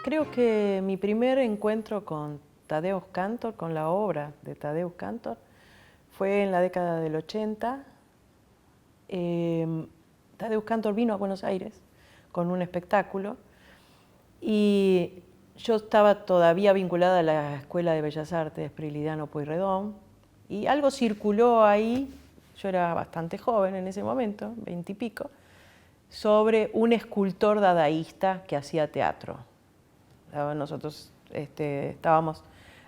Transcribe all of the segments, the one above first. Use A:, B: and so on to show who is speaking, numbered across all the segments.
A: Creo que mi primer encuentro con Tadeusz Kantor, con la obra de Tadeusz Kantor, fue en la década del 80. Tadeusz Kantor vino a Buenos Aires con un espectáculo y yo estaba todavía vinculada a la Escuela de Bellas Artes Prilidiano Pueyrredón y algo circuló ahí, yo era bastante joven en ese momento, 20 y pico, sobre un escultor dadaísta que hacía teatro. Nosotros estábamos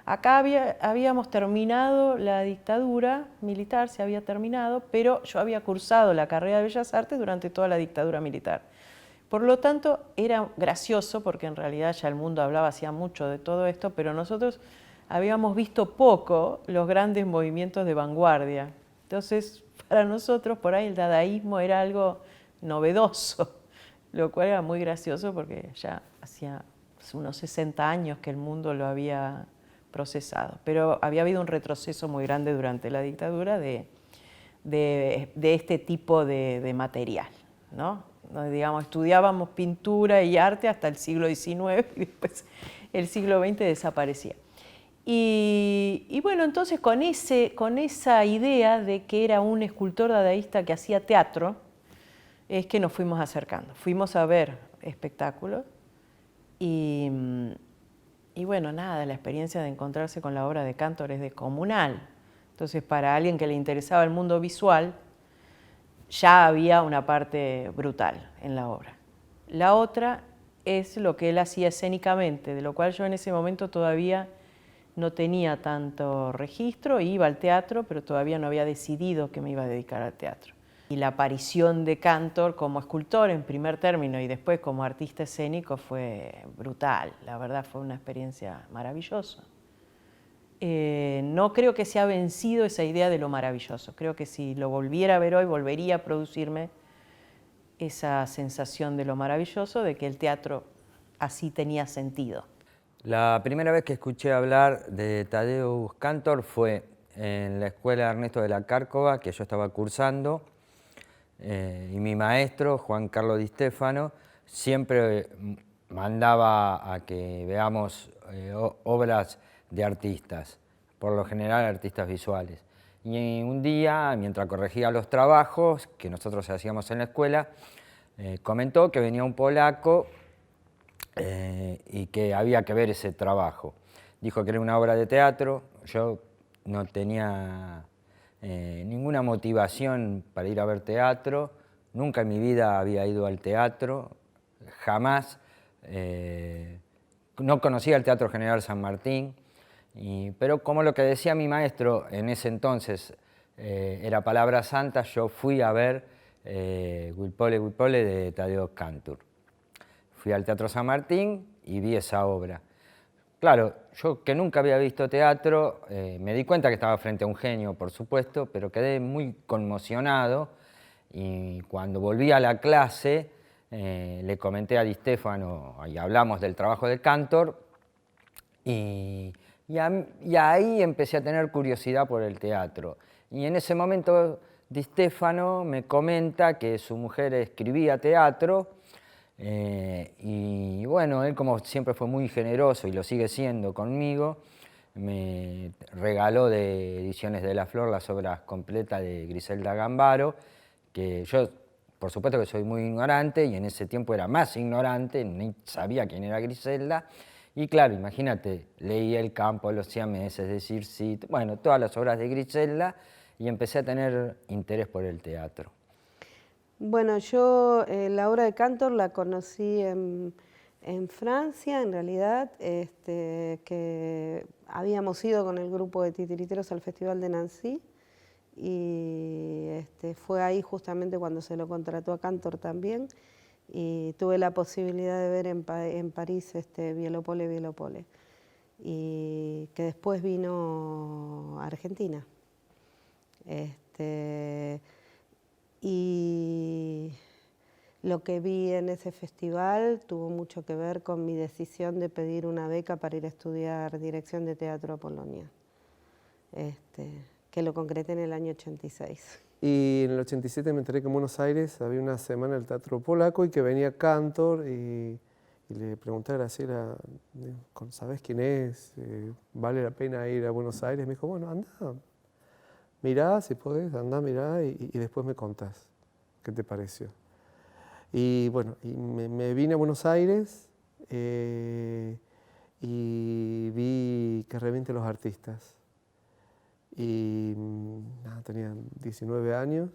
A: acá, habíamos terminado la dictadura militar, se había terminado, pero yo había cursado la carrera de Bellas Artes durante toda la dictadura militar. Por lo tanto, era gracioso, porque en realidad ya el mundo hablaba hacía mucho de todo esto, pero nosotros habíamos visto poco los grandes movimientos de vanguardia. Entonces, para nosotros, por ahí el dadaísmo era algo novedoso, lo cual era muy gracioso porque ya hacía unos 60 años que el mundo lo había procesado. Pero había habido un retroceso muy grande durante la dictadura de este tipo de material, ¿no? Digamos, estudiábamos pintura y arte hasta el siglo XIX y después el siglo XX desaparecía. Y bueno, entonces con esa idea de que era un escultor dadaísta que hacía teatro, es que nos fuimos acercando. Fuimos a ver espectáculos y bueno, nada, la experiencia de encontrarse con la obra de Kantor es descomunal. Entonces, para alguien que le interesaba el mundo visual, ya había una parte brutal en la obra. La otra es lo que él hacía escénicamente, de lo cual yo en ese momento todavía no tenía tanto registro, iba al teatro, pero todavía no había decidido que me iba a dedicar al teatro. Y la aparición de Kantor como escultor en primer término y después como artista escénico fue brutal, la verdad fue una experiencia maravillosa. No creo que se ha vencido esa idea de lo maravilloso, creo que si lo volviera a ver hoy volvería a producirme esa sensación de lo maravilloso, de que el teatro así tenía sentido.
B: La primera vez que escuché hablar de Tadeusz Kantor fue en la escuela Ernesto de la Cárcova, que yo estaba cursando, y mi maestro, Juan Carlos Di Stefano, siempre mandaba a que veamos obras de artistas, por lo general artistas visuales. Y un día, mientras corregía los trabajos que nosotros hacíamos en la escuela, comentó que venía un polaco y que había que ver ese trabajo. Dijo que era una obra de teatro. Yo no tenía ninguna motivación para ir a ver teatro, nunca en mi vida había ido al teatro, jamás, no conocía el Teatro General San Martín, pero como lo que decía mi maestro en ese entonces era palabra santa, yo fui a ver Guilpole, Guilpole de Tadeusz Kantor. Fui al Teatro San Martín y vi esa obra. Claro, yo que nunca había visto teatro, me di cuenta que estaba frente a un genio, por supuesto, pero quedé muy conmocionado y cuando volví a la clase le comenté a Di Stefano y hablamos del trabajo de Kantor y ahí empecé a tener curiosidad por el teatro. Y en ese momento Di Stefano me comenta que su mujer escribía teatro. Y bueno, él como siempre fue muy generoso y lo sigue siendo conmigo, me regaló de Ediciones de la Flor las obras completas de Griselda Gambaro, que yo por supuesto que soy muy ignorante y en ese tiempo era más ignorante, ni sabía quién era Griselda. Y claro, imagínate, leí El campo, Los siameses, Decir sí, bueno, todas las obras de Griselda y empecé a tener interés por el teatro.
C: Bueno, yo la obra de Kantor la conocí en Francia, en realidad, que habíamos ido con el grupo de titiriteros al Festival de Nancy y fue ahí justamente cuando se lo contrató a Kantor también y tuve la posibilidad de ver en París Violopole, Violopole, y que después vino a Argentina. Y lo que vi en ese festival tuvo mucho que ver con mi decisión de pedir una beca para ir a estudiar dirección de teatro a Polonia, que lo concreté en el año 86.
D: Y en el 87 me enteré que en Buenos Aires había una semana del teatro polaco y que venía Kantor y Y le pregunté a Graciela, ¿sabés quién es? ¿Vale la pena ir a Buenos Aires? Me dijo, bueno, anda, mirá si podés, anda, mirá y después me contás qué te pareció. Y bueno, me vine a Buenos Aires y vi Que revienten los artistas. Y nada, tenía 19 años.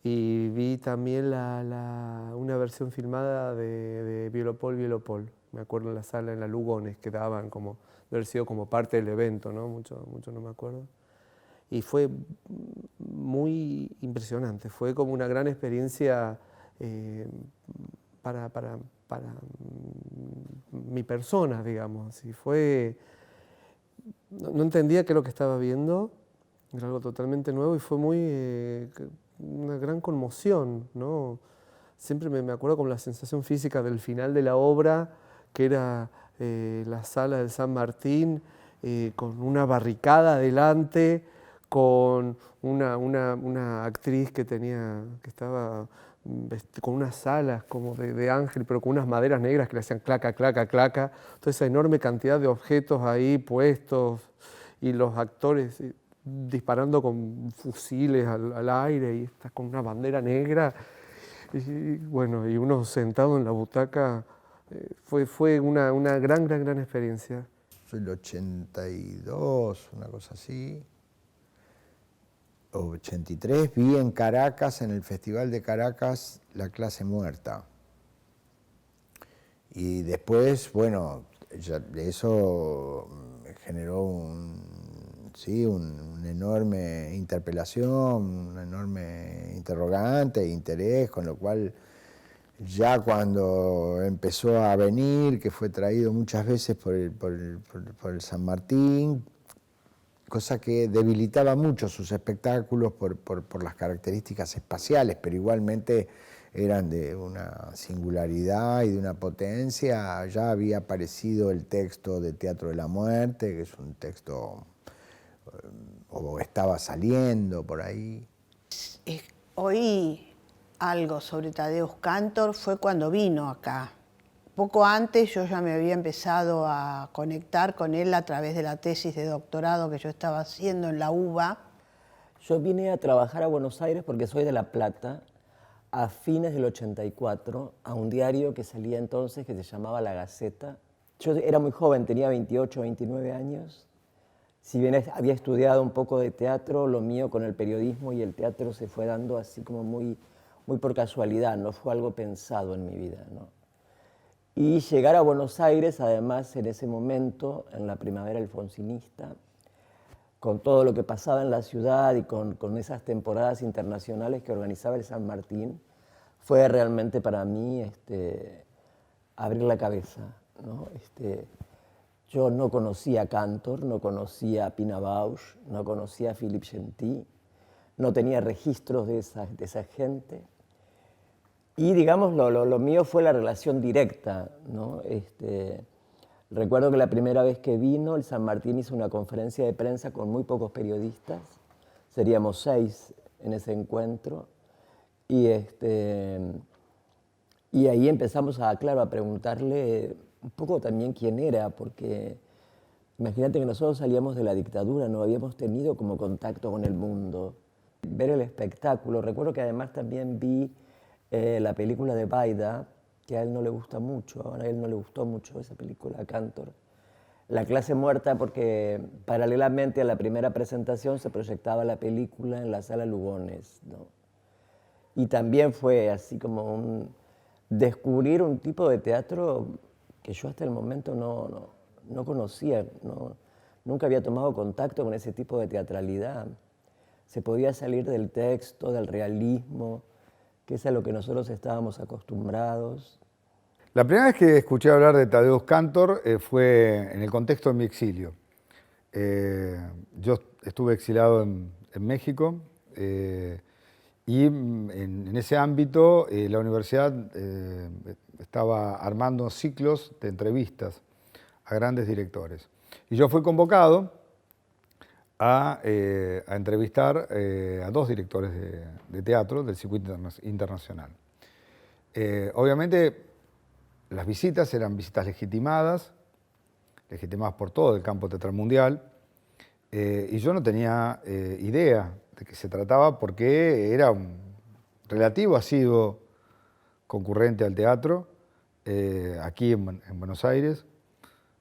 D: Y vi también una versión filmada de Bielopol, Bielopol. Me acuerdo en la sala, en la Lugones, que daban como, de haber sido como parte del evento, ¿no? Mucho no me acuerdo. Y fue muy impresionante, fue como una gran experiencia para mi persona, digamos. Y fue, no entendía qué es lo que estaba viendo, era algo totalmente nuevo y fue muy, una gran conmoción, ¿no? Siempre me acuerdo como la sensación física del final de la obra, que era la sala del San Martín, con una barricada adelante, con una actriz que estaba con unas alas como de ángel, pero con unas maderas negras que le hacían claca, claca, claca. Toda esa enorme cantidad de objetos ahí puestos y los actores disparando con fusiles al aire y está con una bandera negra. Y bueno, y uno sentado en la butaca, fue una gran experiencia.
E: Soy el 82, una cosa así, o 83, vi en Caracas, en el Festival de Caracas, La clase muerta. Y después, bueno, eso generó una enorme interpelación, una enorme interrogante e interés, con lo cual ya cuando empezó a venir, que fue traído muchas veces por el San Martín, cosa que debilitaba mucho sus espectáculos por las características espaciales, pero igualmente eran de una singularidad y de una potencia. Ya había aparecido el texto de Teatro de la Muerte, que es un texto, o estaba saliendo por ahí.
F: Oí algo sobre Tadeusz Kantor, fue cuando vino acá. Poco antes yo ya me había empezado a conectar con él a través de la tesis de doctorado que yo estaba haciendo en la UBA.
G: Yo vine a trabajar a Buenos Aires porque soy de La Plata, a fines del 84, a un diario que salía entonces que se llamaba La Gaceta. Yo era muy joven, tenía 28, 29 años. Si bien había estudiado un poco de teatro, lo mío con el periodismo y el teatro se fue dando así como muy por casualidad, no fue algo pensado en mi vida, ¿no? Y llegar a Buenos Aires, además, en ese momento, en la primavera alfonsinista, con todo lo que pasaba en la ciudad y con esas temporadas internacionales que organizaba el San Martín, fue realmente para mí abrir la cabeza, ¿no? Yo no conocía a Kantor, no conocía a Pina Bausch, no conocía a Philippe Gentil, no tenía registros de esa gente. Y digamos, lo mío fue la relación directa, ¿no? Recuerdo que la primera vez que vino, el San Martín hizo una conferencia de prensa con muy pocos periodistas, seríamos 6 en ese encuentro, y ahí empezamos a preguntarle un poco también quién era, porque imagínate que nosotros salíamos de la dictadura, no habíamos tenido como contacto con el mundo. Ver el espectáculo, recuerdo que además también vi la película de Baida, que a él no le gusta mucho, a él no le gustó mucho esa película, a Kantor. La clase muerta, porque paralelamente a la primera presentación se proyectaba la película en la sala Lugones, ¿no? Y también fue así como descubrir un tipo de teatro que yo hasta el momento no conocía, nunca había tomado contacto con ese tipo de teatralidad. Se podía salir del texto, del realismo, que es a lo que nosotros estábamos acostumbrados.
H: La primera vez que escuché hablar de Tadeusz Kantor fue en el contexto de mi exilio. Yo estuve exilado en México y en ese ámbito la universidad estaba armando ciclos de entrevistas a grandes directores. Y yo fui convocado a entrevistar a 2 directores de teatro del circuito internacional. Obviamente las visitas eran visitas legitimadas por todo el campo teatral mundial, y yo no tenía idea de qué se trataba porque era un relativo asiduo concurrente al teatro, aquí en Buenos Aires.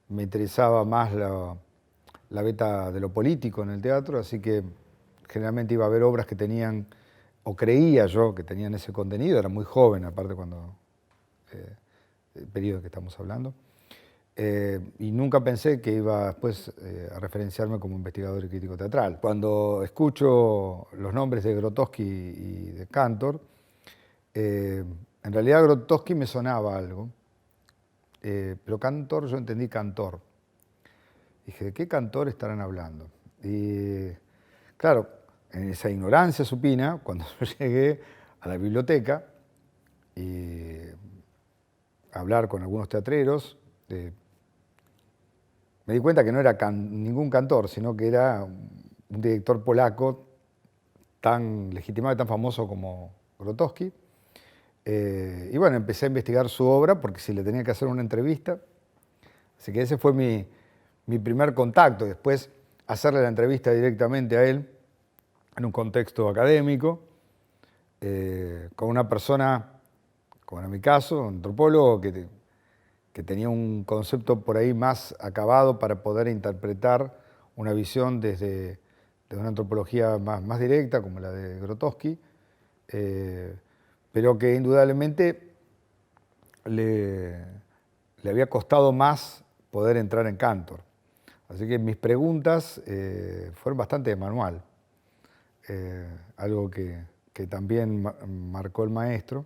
H: Me interesaba más la beta de lo político en el teatro, así que generalmente iba a ver obras que tenían, o creía yo que tenían ese contenido, era muy joven aparte cuando, el periodo que estamos hablando, y nunca pensé que iba después a referenciarme como investigador y crítico teatral. Cuando escucho los nombres de Grotowski y de Cantor, en realidad Grotowski me sonaba algo, pero Cantor, yo entendí cantor. Dije, ¿de qué cantor estarán hablando? Y claro, en esa ignorancia supina, cuando yo llegué a la biblioteca y a hablar con algunos teatreros, me di cuenta que no era ningún cantor, sino que era un director polaco tan legitimado y tan famoso como Grotowski. Y bueno, empecé a investigar su obra porque si le tenía que hacer una entrevista. Así que ese fue mi primer contacto. Después hacerle la entrevista directamente a él en un contexto académico, con una persona, como en mi caso, un antropólogo que tenía un concepto por ahí más acabado para poder interpretar una visión desde una antropología más directa, como la de Grotowski, pero que indudablemente le había costado más poder entrar en Cantor. Así que mis preguntas fueron bastante de manual, algo que también marcó el maestro,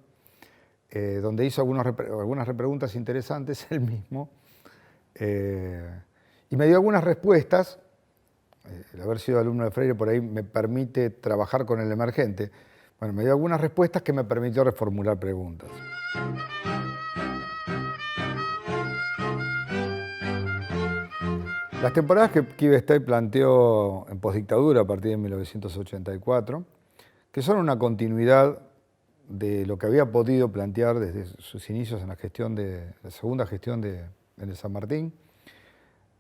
H: donde hizo algunas repreguntas interesantes él mismo, y me dio algunas respuestas. El haber sido alumno de Freire por ahí me permite trabajar con el emergente. Bueno, me dio algunas respuestas que me permitió reformular preguntas. Las temporadas que Kivestein planteó en posdictadura a partir de 1984, que son una continuidad de lo que había podido plantear desde sus inicios en la segunda gestión de San Martín,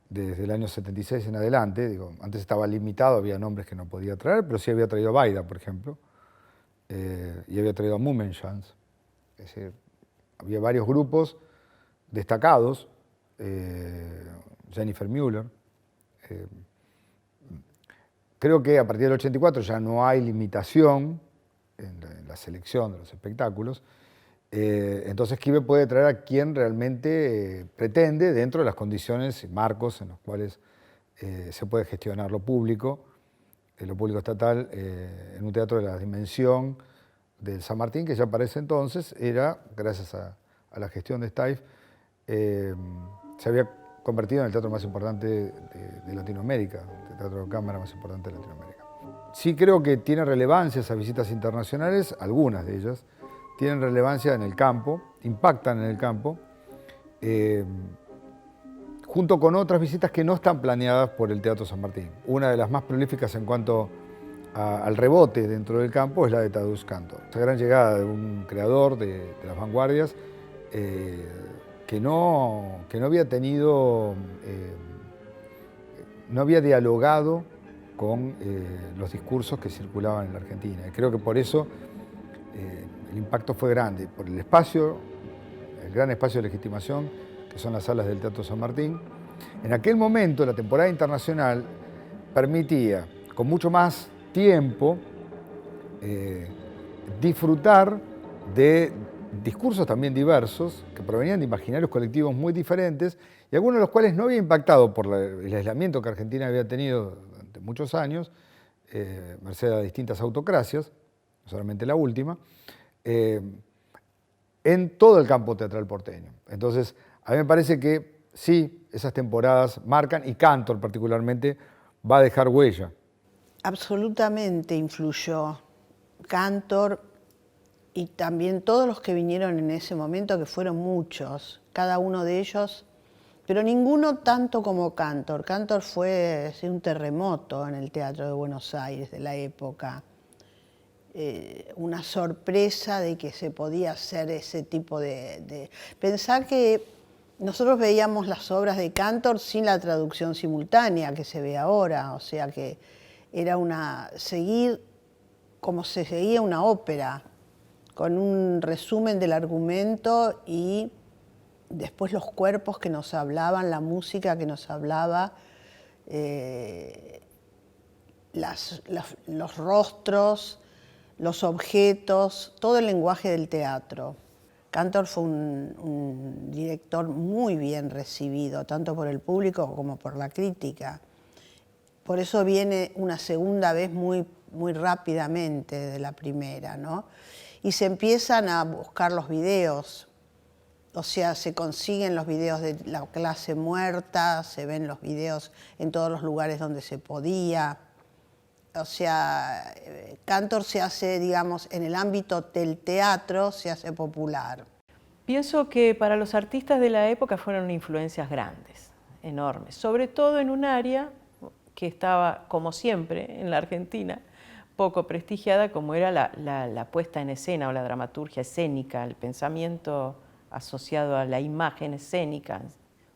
H: desde el año 76 en adelante. Digo, antes estaba limitado, había nombres que no podía traer, pero sí había traído a Baida, por ejemplo, y había traído a Mummenschanz. Es decir, había varios grupos destacados, Jennifer Müller. Creo que a partir del 84 ya no hay limitación en la selección de los espectáculos, entonces Kive puede traer a quien realmente pretende dentro de las condiciones y marcos en los cuales se puede gestionar lo público estatal, en un teatro de la dimensión del San Martín, que ya para ese entonces era, gracias a la gestión de Steiff, se había convertido en el teatro más importante de Latinoamérica, el teatro de cámara más importante de Latinoamérica. Sí creo que tiene relevancia esas visitas internacionales, algunas de ellas tienen relevancia en el campo, impactan en el campo, junto con otras visitas que no están planeadas por el Teatro San Martín. Una de las más prolíficas en cuanto al rebote dentro del campo es la de Tadeusz Kantor. Esa gran llegada de un creador de las vanguardias que no había tenido, no había dialogado con los discursos que circulaban en la Argentina. Y creo que por eso el impacto fue grande, por el espacio, el gran espacio de legitimación, que son las salas del Teatro San Martín. En aquel momento, la temporada internacional permitía, con mucho más tiempo, disfrutar de discursos también diversos, que provenían de imaginarios colectivos muy diferentes, y algunos de los cuales no había impactado por el aislamiento que Argentina había tenido durante muchos años, merced a distintas autocracias, no solamente la última, en todo el campo teatral porteño. Entonces, a mí me parece que sí, esas temporadas marcan, y Cantor particularmente va a dejar huella.
F: Absolutamente influyó Cantor y también todos los que vinieron en ese momento, que fueron muchos, cada uno de ellos, pero ninguno tanto como Cantor. Cantor fue un terremoto en el teatro de Buenos Aires de la época. una sorpresa de que se podía hacer ese tipo de... Pensar que nosotros veíamos las obras de Cantor sin la traducción simultánea que se ve ahora, o sea que era seguir como se seguía una ópera, con un resumen del argumento y después los cuerpos que nos hablaban, la música que nos hablaba, los rostros, los objetos, todo el lenguaje del teatro. Cantor fue un director muy bien recibido, tanto por el público como por la crítica. Por eso viene una segunda vez muy rápidamente de la primera, ¿no? Y se empiezan a buscar los videos, o sea, se consiguen los videos de la clase muerta, se ven los videos en todos los lugares donde se podía. O sea, Cantor se hace, digamos, en el ámbito del teatro, se hace popular.
A: Pienso que para los artistas de la época fueron influencias grandes, enormes, sobre todo en un área que estaba, como siempre, en la Argentina, poco prestigiada, como era la puesta en escena o la dramaturgia escénica, el pensamiento asociado a la imagen escénica,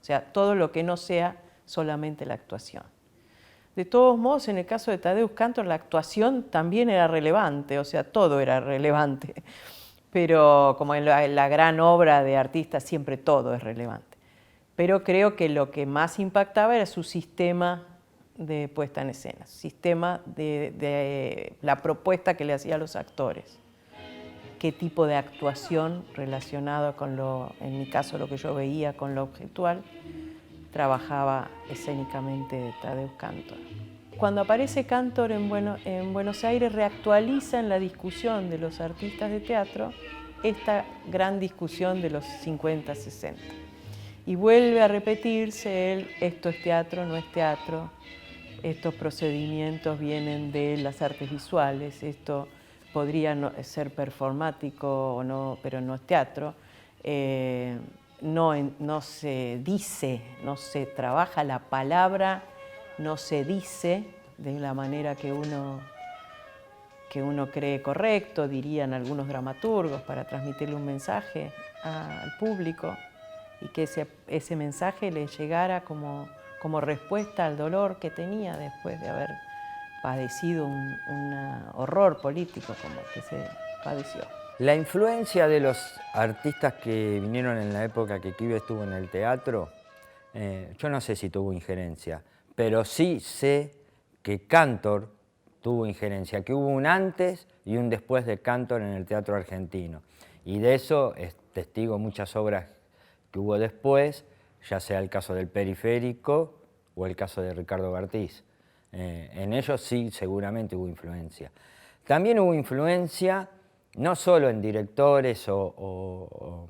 A: o sea, todo lo que no sea solamente la actuación. De todos modos, en el caso de Tadeusz Kantor, la actuación también era relevante, o sea, todo era relevante. Pero como en la gran obra de artistas, siempre todo es relevante. Pero creo que lo que más impactaba era su sistema de puesta en escena, sistema de la propuesta que le hacía a los actores. Qué tipo de actuación relacionada con en mi caso, lo que yo veía con lo objetual, trabajaba escénicamente Tadeusz Kantor. Cuando aparece Kantor en Buenos Aires, reactualiza en la discusión de los artistas de teatro esta gran discusión de los 50, 60. Y vuelve a repetirse esto es teatro, no es teatro, estos procedimientos vienen de las artes visuales, esto podría ser performático o no, pero no es teatro. No se dice, no se trabaja la palabra, no se dice de la manera que uno cree correcto, dirían algunos dramaturgos, para transmitirle un mensaje al público y que ese mensaje le llegara como respuesta al dolor que tenía después de haber padecido un horror político como el que se padeció.
B: La influencia de los artistas que vinieron en la época que Quive estuvo en el teatro, yo no sé si tuvo injerencia, pero sí sé que Kantor tuvo injerencia, que hubo un antes y un después de Kantor en el teatro argentino. Y de eso es testigo muchas obras que hubo después, ya sea el caso del Periférico o el caso de Ricardo Bartiz. En ellos sí seguramente hubo influencia. También hubo influencia no solo en directores o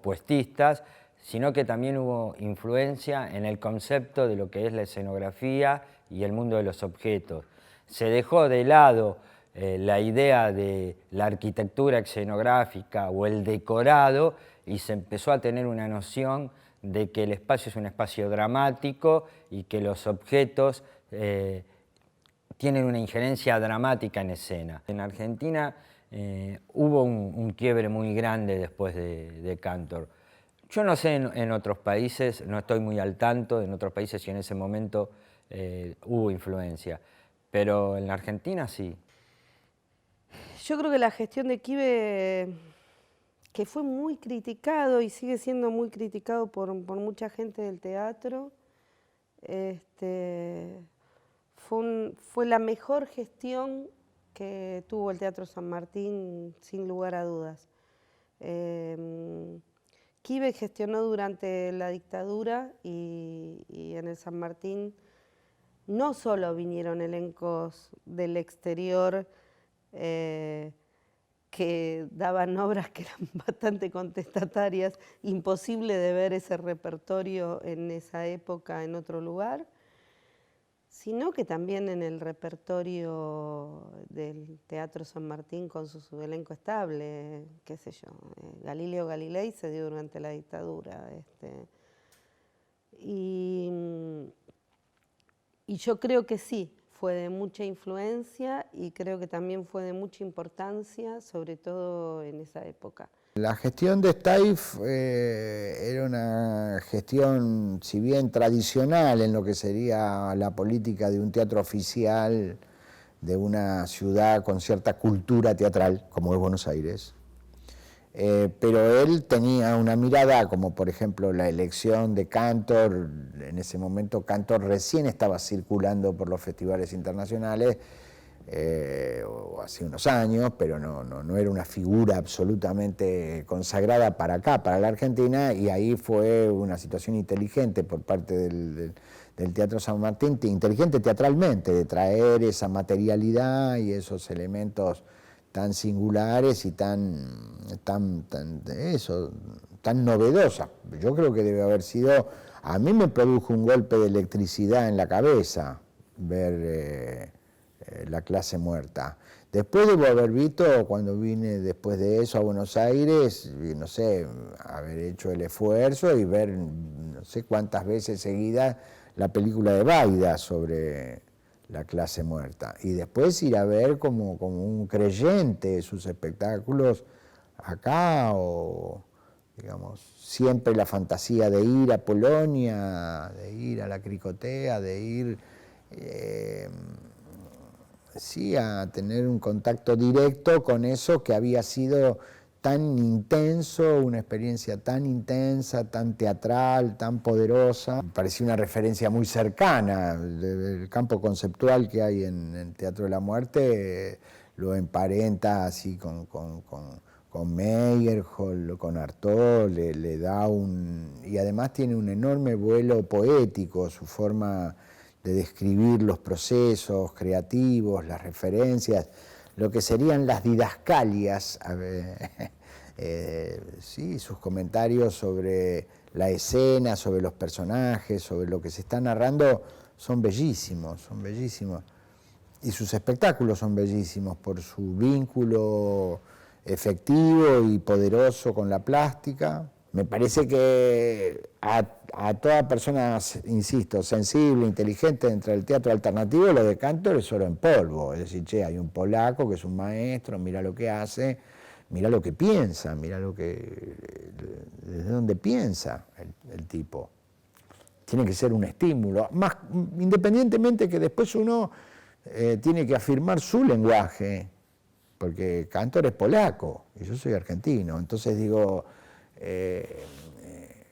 B: puestistas, sino que también hubo influencia en el concepto de lo que es la escenografía y el mundo de los objetos. Se dejó de lado la idea de la arquitectura escenográfica o el decorado y se empezó a tener una noción de que el espacio es un espacio dramático y que los objetos tienen una injerencia dramática en escena. En Argentina hubo un quiebre muy grande después de Kantor. Yo no sé en otros países, no estoy muy al tanto en otros países si en ese momento hubo influencia, pero en la Argentina sí.
C: Yo creo que la gestión de Quive, que fue muy criticado y sigue siendo muy criticado por mucha gente del teatro, fue la mejor gestión que tuvo el Teatro San Martín, sin lugar a dudas. Quive gestionó durante la dictadura y en el San Martín no solo vinieron elencos del exterior que daban obras que eran bastante contestatarias, imposible de ver ese repertorio en esa época en otro lugar, sino que también en el repertorio del Teatro San Martín con su elenco estable, qué sé yo, Galileo Galilei se dio durante la dictadura. Y yo creo que sí, fue de mucha influencia y creo que también fue de mucha importancia, sobre todo en esa época.
E: La gestión de Steiff era una gestión, si bien tradicional en lo que sería la política de un teatro oficial de una ciudad con cierta cultura teatral, como es Buenos Aires, pero él tenía una mirada, como por ejemplo la elección de Cantor. En ese momento Cantor recién estaba circulando por los festivales internacionales, hace unos años, pero no era una figura absolutamente consagrada para acá, para la Argentina, y ahí fue una situación inteligente por parte del Teatro San Martín, inteligente teatralmente, de traer esa materialidad y esos elementos tan singulares y tan novedosas. Yo creo que debe haber sido, a mí me produjo un golpe de electricidad en la cabeza ver La clase muerta. Después debo haber visto, cuando vine después de eso a Buenos Aires, no sé, haber hecho el esfuerzo y ver no sé cuántas veces seguidas la película de Baida sobre La clase muerta. Y después ir a ver como un creyente sus espectáculos acá, o digamos, siempre la fantasía de ir a Polonia, de ir a la Cricotea, de ir sí, a tener un contacto directo con eso que había sido tan intenso, una experiencia tan intensa, tan teatral, tan poderosa. Me parecía una referencia muy cercana. El campo conceptual que hay en el Teatro de la Muerte lo emparenta así con Meyerhold, con Artaud, le da y además tiene un enorme vuelo poético, su forma de describir los procesos creativos, las referencias, lo que serían las didascalias, sí, sus comentarios sobre la escena, sobre los personajes, sobre lo que se está narrando, son bellísimos, son bellísimos. Y sus espectáculos son bellísimos por su vínculo efectivo y poderoso con la plástica. Me parece que a toda persona, insisto, sensible, inteligente dentro del teatro alternativo, lo de Cantor es oro en polvo. Es decir, che, hay un polaco que es un maestro, mira lo que hace, mira lo que piensa, mira desde dónde piensa el tipo. Tiene que ser un estímulo, más independientemente que después uno tiene que afirmar su lenguaje, porque Cantor es polaco y yo soy argentino, entonces digo,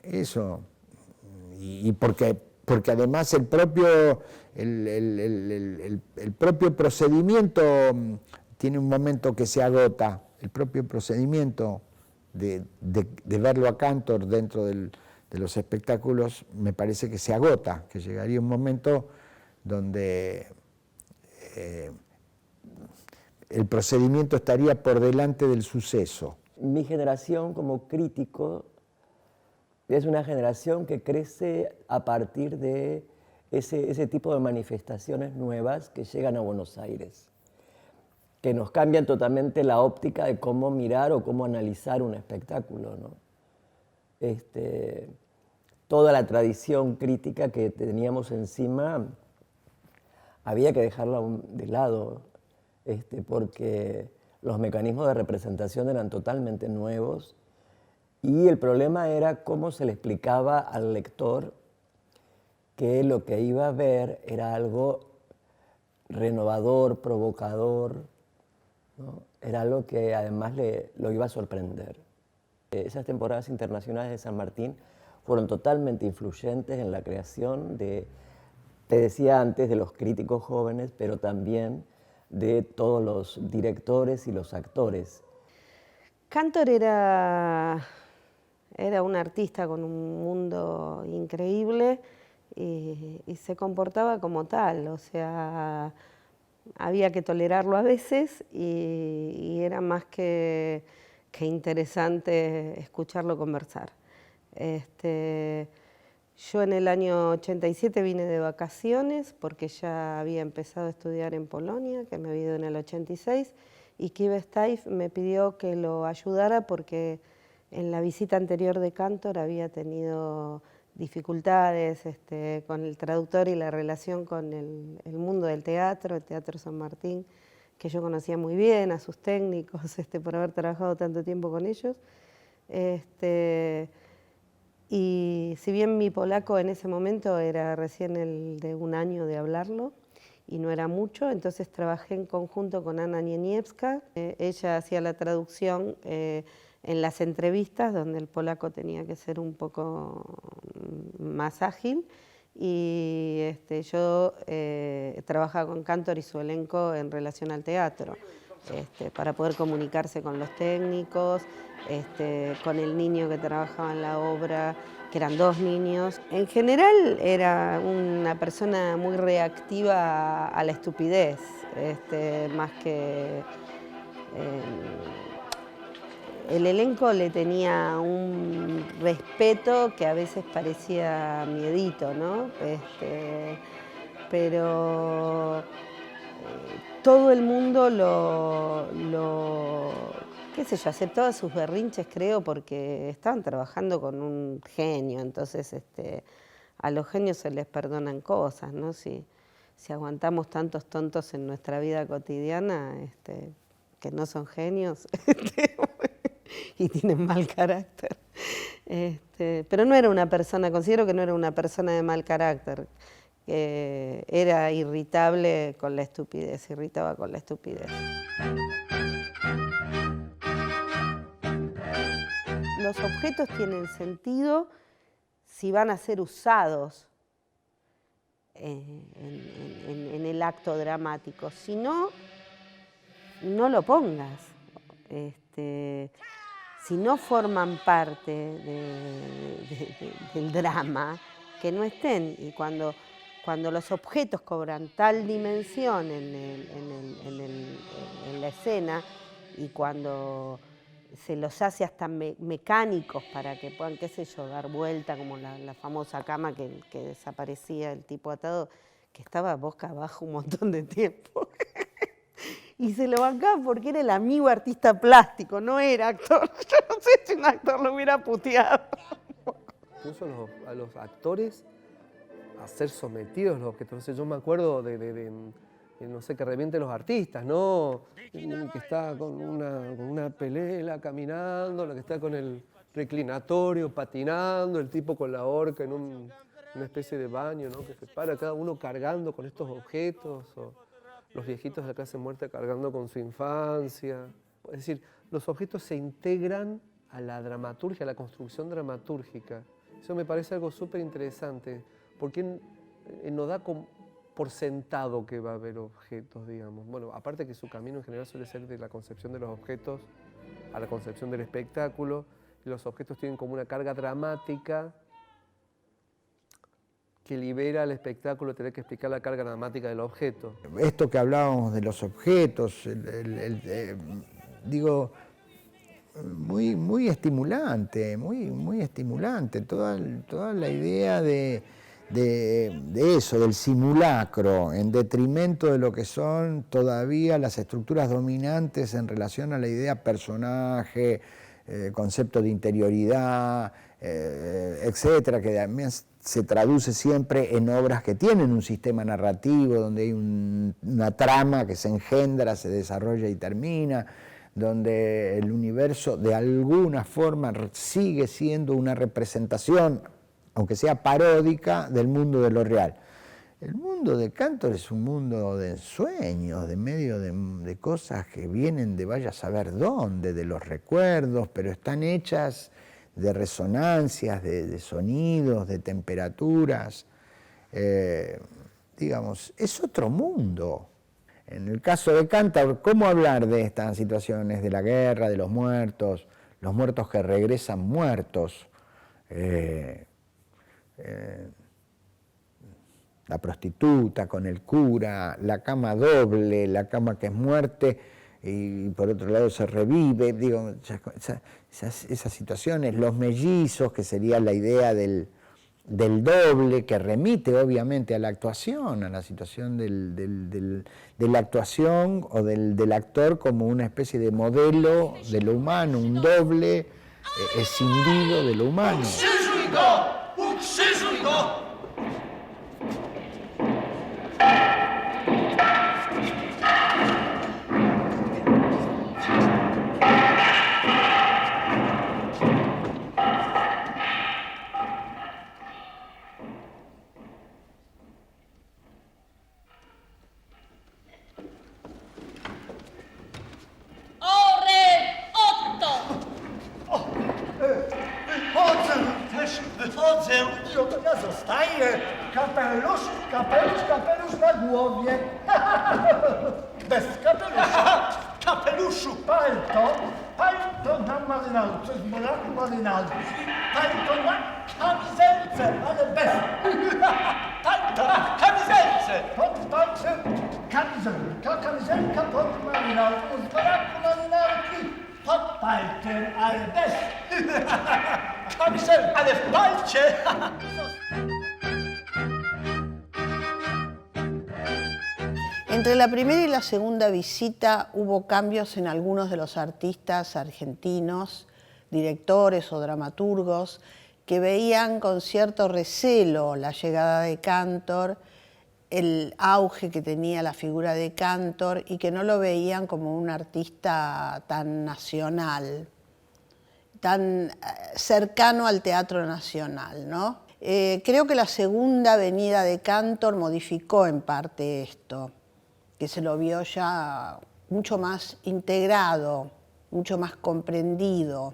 E: eso, y porque además el propio procedimiento tiene un momento que se agota, el propio procedimiento de verlo a Cantor dentro de los espectáculos me parece que se agota, que llegaría un momento donde el procedimiento estaría por delante del suceso.
G: Mi generación como crítico es una generación que crece a partir de ese tipo de manifestaciones nuevas que llegan a Buenos Aires, que nos cambian totalmente la óptica de cómo mirar o cómo analizar un espectáculo, ¿no? Toda la tradición crítica que teníamos encima había que dejarla de lado, porque los mecanismos de representación eran totalmente nuevos y el problema era cómo se le explicaba al lector que lo que iba a ver era algo renovador, provocador, ¿no? Era algo que además lo iba a sorprender. Esas temporadas internacionales de San Martín fueron totalmente influyentes en la creación te decía antes, de los críticos jóvenes, pero también de todos los directores y los actores.
C: Cantor era un artista con un mundo increíble y se comportaba como tal, o sea, había que tolerarlo a veces y era más que interesante escucharlo conversar. Yo en el año 87 vine de vacaciones porque ya había empezado a estudiar en Polonia, que me había ido en el 86, y Kiev Steiff me pidió que lo ayudara porque en la visita anterior de Cantor había tenido dificultades con el traductor y la relación con el mundo del teatro, el Teatro San Martín, que yo conocía muy bien, a sus técnicos, por haber trabajado tanto tiempo con ellos. Y si bien mi polaco en ese momento era recién el de 1 año de hablarlo, y no era mucho, entonces trabajé en conjunto con Anna Nieniewska. Ella hacía la traducción en las entrevistas, donde el polaco tenía que ser un poco más ágil, y yo trabajaba con Cantor y su elenco en relación al teatro, para poder comunicarse con los técnicos, con el niño que trabajaba en la obra, que eran 2 niños. En general era una persona muy reactiva a la estupidez, más que... el elenco le tenía un respeto que a veces parecía miedito, ¿no? Pero todo el mundo qué sé yo, aceptaba sus berrinches, creo, porque estaban trabajando con un genio, entonces a los genios se les perdonan cosas, ¿no? Si aguantamos tantos tontos en nuestra vida cotidiana, que no son genios, y tienen mal carácter. Pero no era una persona, considero que no era una persona de mal carácter, era irritable con la estupidez, irritaba con la estupidez. Los objetos tienen sentido si van a ser usados en el acto dramático. Si no, no lo pongas. Si no forman parte del drama, que no estén. Y cuando los objetos cobran tal dimensión en la escena, y cuando se los hace hasta mecánicos para que puedan, qué sé yo, dar vuelta, como la famosa cama que desaparecía el tipo atado, que estaba boca abajo un montón de tiempo. Y se lo bancaba porque era el amigo artista plástico, no era actor. Yo no sé si un actor lo hubiera puteado.
D: Puso a los actores a ser sometidos a los objetos. Entonces yo me acuerdo de no sé, que revienten los artistas, ¿no? El que está con una pelela caminando, la que está con el reclinatorio patinando, el tipo con la horca en una especie de baño, ¿no? Que se para cada uno cargando con estos objetos, o los viejitos de la clase muerta cargando con su infancia. Es decir, los objetos se integran a la dramaturgia, a la construcción dramatúrgica. Eso me parece algo súper interesante, porque no da por sentado que va a haber objetos, digamos. Bueno, aparte que su camino en general suele ser de la concepción de los objetos a la concepción del espectáculo, y los objetos tienen como una carga dramática que libera al espectáculo tener que explicar la carga dramática del objeto.
E: Esto que hablábamos de los objetos, digo, muy estimulante, muy estimulante. Toda la idea de eso, del simulacro, en detrimento de lo que son todavía las estructuras dominantes en relación a la idea personaje, concepto de interioridad, etcétera, que además se traduce siempre en obras que tienen un sistema narrativo, donde hay una trama que se engendra, se desarrolla y termina, donde el universo de alguna forma sigue siendo una representación, aunque sea paródica, del mundo de lo real. El mundo de Cantor es un mundo de sueños, de medio de cosas que vienen de vaya a saber dónde, de los recuerdos, pero están hechas de resonancias, de sonidos, de temperaturas. Digamos, es otro mundo. En el caso de Cantor, ¿cómo hablar de estas situaciones, de la guerra, de los muertos que regresan muertos? La prostituta con el cura, la cama doble, la cama que es muerte y por otro lado se revive, digo, esas situaciones, los mellizos, que sería la idea del doble, que remite obviamente a la actuación, a la situación de la actuación o del actor como una especie de modelo de lo humano, un doble escindido de lo humano.
I: ukrzyżuj go! Wychodzę.
J: No to ja zostaję. Kapelusz na głowie. Bez kapelusza.
I: Kapeluszu!
J: Palto na marynarce, z Monaku marynarki. Palto na kamizelce, ale bez.
I: Palta, kamizelce!
J: Pod palcem kamizelka pod marynarką, z Monaku marynarki. Pod palcem, ale bez.
I: Kamizel, ale w palcie!
F: Entre la primera y la segunda visita hubo cambios en algunos de los artistas argentinos, directores o dramaturgos, que veían con cierto recelo la llegada de Cantor, el auge que tenía la figura de Cantor y que no lo veían como un artista tan nacional, tan cercano al teatro nacional, ¿no? Creo que la segunda venida de Cantor modificó en parte esto, que se lo vio ya mucho más integrado, mucho más comprendido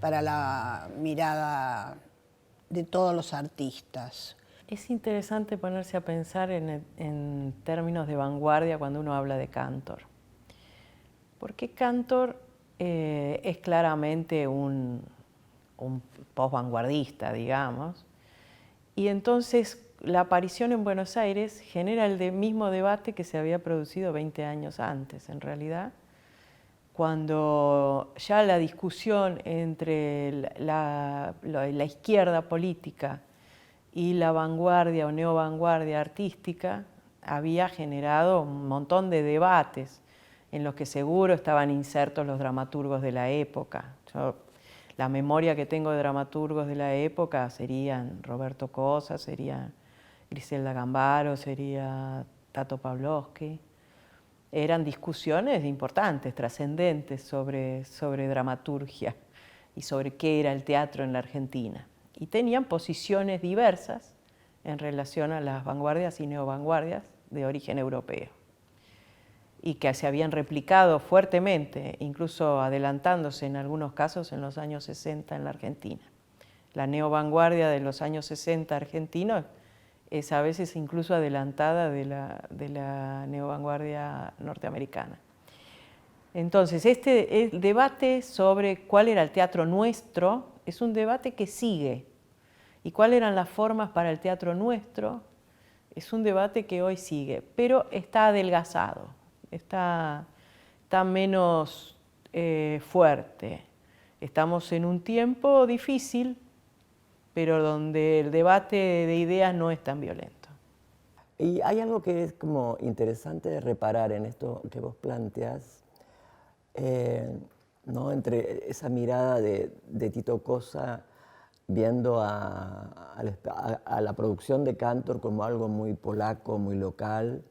F: para la mirada de todos los artistas.
A: Es interesante ponerse a pensar en términos de vanguardia cuando uno habla de Cantor. Porque Cantor es claramente un post-vanguardista, digamos, y entonces la aparición en Buenos Aires genera el mismo debate que se había producido 20 años antes, en realidad, cuando ya la discusión entre la izquierda política y la vanguardia o neovanguardia artística había generado un montón de debates en los que seguro estaban insertos los dramaturgos de la época. La memoria que tengo de dramaturgos de la época serían Roberto Cosa, sería Griselda Gambaro, sería Tato Pavlovsky. Eran discusiones importantes, trascendentes sobre dramaturgia y sobre qué era el teatro en la Argentina. Y tenían posiciones diversas en relación a las vanguardias y neovanguardias de origen europeo, y que se habían replicado fuertemente, incluso adelantándose en algunos casos en los años 60 en la Argentina. La neovanguardia de los años 60 argentinos es a veces incluso adelantada de la neovanguardia norteamericana. Entonces, el debate sobre cuál era el teatro nuestro es un debate que sigue, y cuáles eran las formas para el teatro nuestro es un debate que hoy sigue, pero está adelgazado, está menos fuerte. Estamos en un tiempo difícil, pero donde el debate de ideas no es tan violento.
G: Y hay algo que es como interesante de reparar en esto que vos planteas, ¿no? Entre esa mirada de Tito Cosa viendo a la producción de Cantor como algo muy polaco, muy local,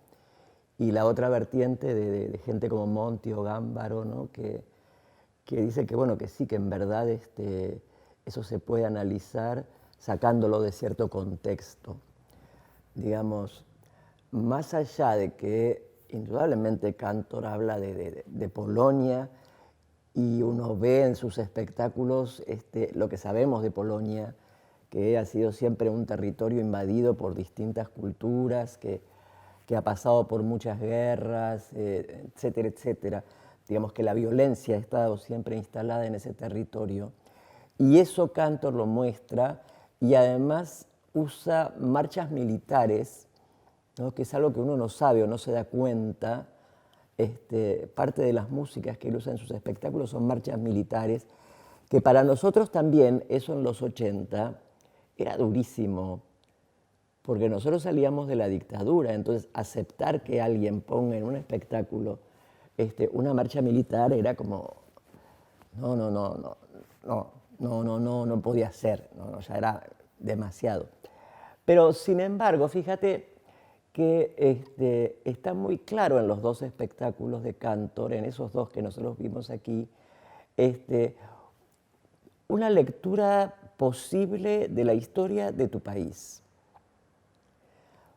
G: y la otra vertiente de gente como Monti o Gámbaro, ¿no? que dice que, bueno, que sí, que en verdad eso se puede analizar sacándolo de cierto contexto. Digamos, más allá de que indudablemente Cantor habla de Polonia, y uno ve en sus espectáculos lo que sabemos de Polonia, que ha sido siempre un territorio invadido por distintas culturas, que ha pasado por muchas guerras, etcétera, etcétera. Digamos que la violencia ha estado siempre instalada en ese territorio. Y eso Cantor lo muestra, y además usa marchas militares, ¿no? Que es algo que uno no sabe o no se da cuenta. Parte de las músicas que él usa en sus espectáculos son marchas militares, que para nosotros también, eso en los 80, era durísimo, porque nosotros salíamos de la dictadura, entonces aceptar que alguien ponga en un espectáculo una marcha militar era como, no podía ser, ya era demasiado. Pero sin embargo, fíjate que está muy claro en los dos espectáculos de Cantor, en esos dos que nosotros vimos aquí, una lectura posible de la historia de tu país,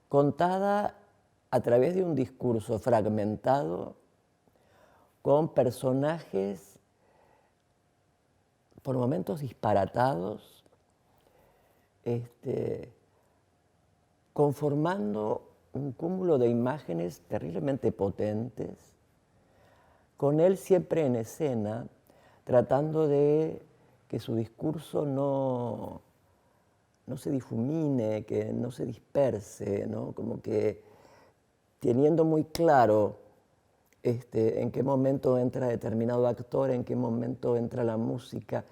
G: contada a través de un discurso fragmentado, con personajes por momentos disparatados, conformando un cúmulo de imágenes terriblemente potentes, con él siempre en escena, tratando de que su discurso no se difumine, que no se disperse, ¿no? Como que teniendo muy claro en qué momento entra determinado actor, en qué momento entra la música,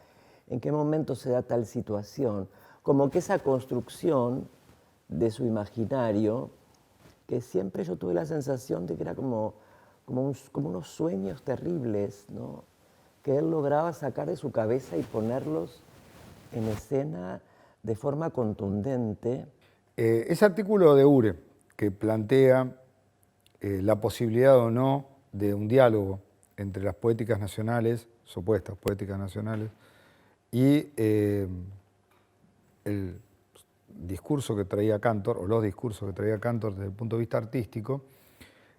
G: en qué momento se da tal situación. Como que esa construcción de su imaginario, que siempre yo tuve la sensación de que era como unos sueños terribles, ¿no? Que él lograba sacar de su cabeza y ponerlos en escena de forma contundente.
H: Ese artículo de Ure, que plantea la posibilidad o no de un diálogo entre las poéticas nacionales, supuestas poéticas nacionales, y el discurso que traía Cantor, o los discursos que traía Cantor desde el punto de vista artístico,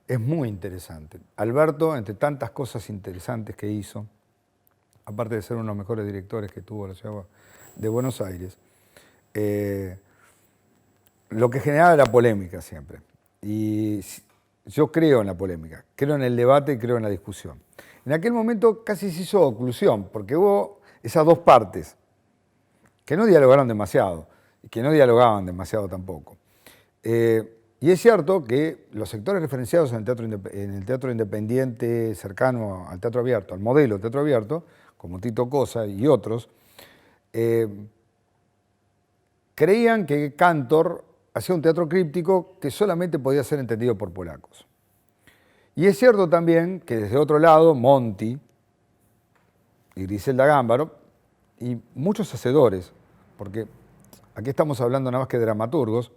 H: es muy interesante. Alberto, entre tantas cosas interesantes que hizo, aparte de ser uno de los mejores directores que tuvo la ciudad de Buenos Aires, lo que generaba era polémica siempre. Y yo creo en la polémica, creo en el debate y creo en la discusión. En aquel momento casi se hizo oclusión, porque hubo esas dos partes que no dialogaron demasiado, y que no dialogaban demasiado tampoco. Y es cierto que los sectores referenciados en el teatro independiente cercano al teatro abierto, al modelo teatro abierto, como Tito Cosa y otros, creían que Cantor hacía un teatro críptico que solamente podía ser entendido por polacos. Y es cierto también que desde otro lado, Monti y Griselda Gámbaro, y muchos hacedores, porque aquí estamos hablando nada más que de dramaturgos,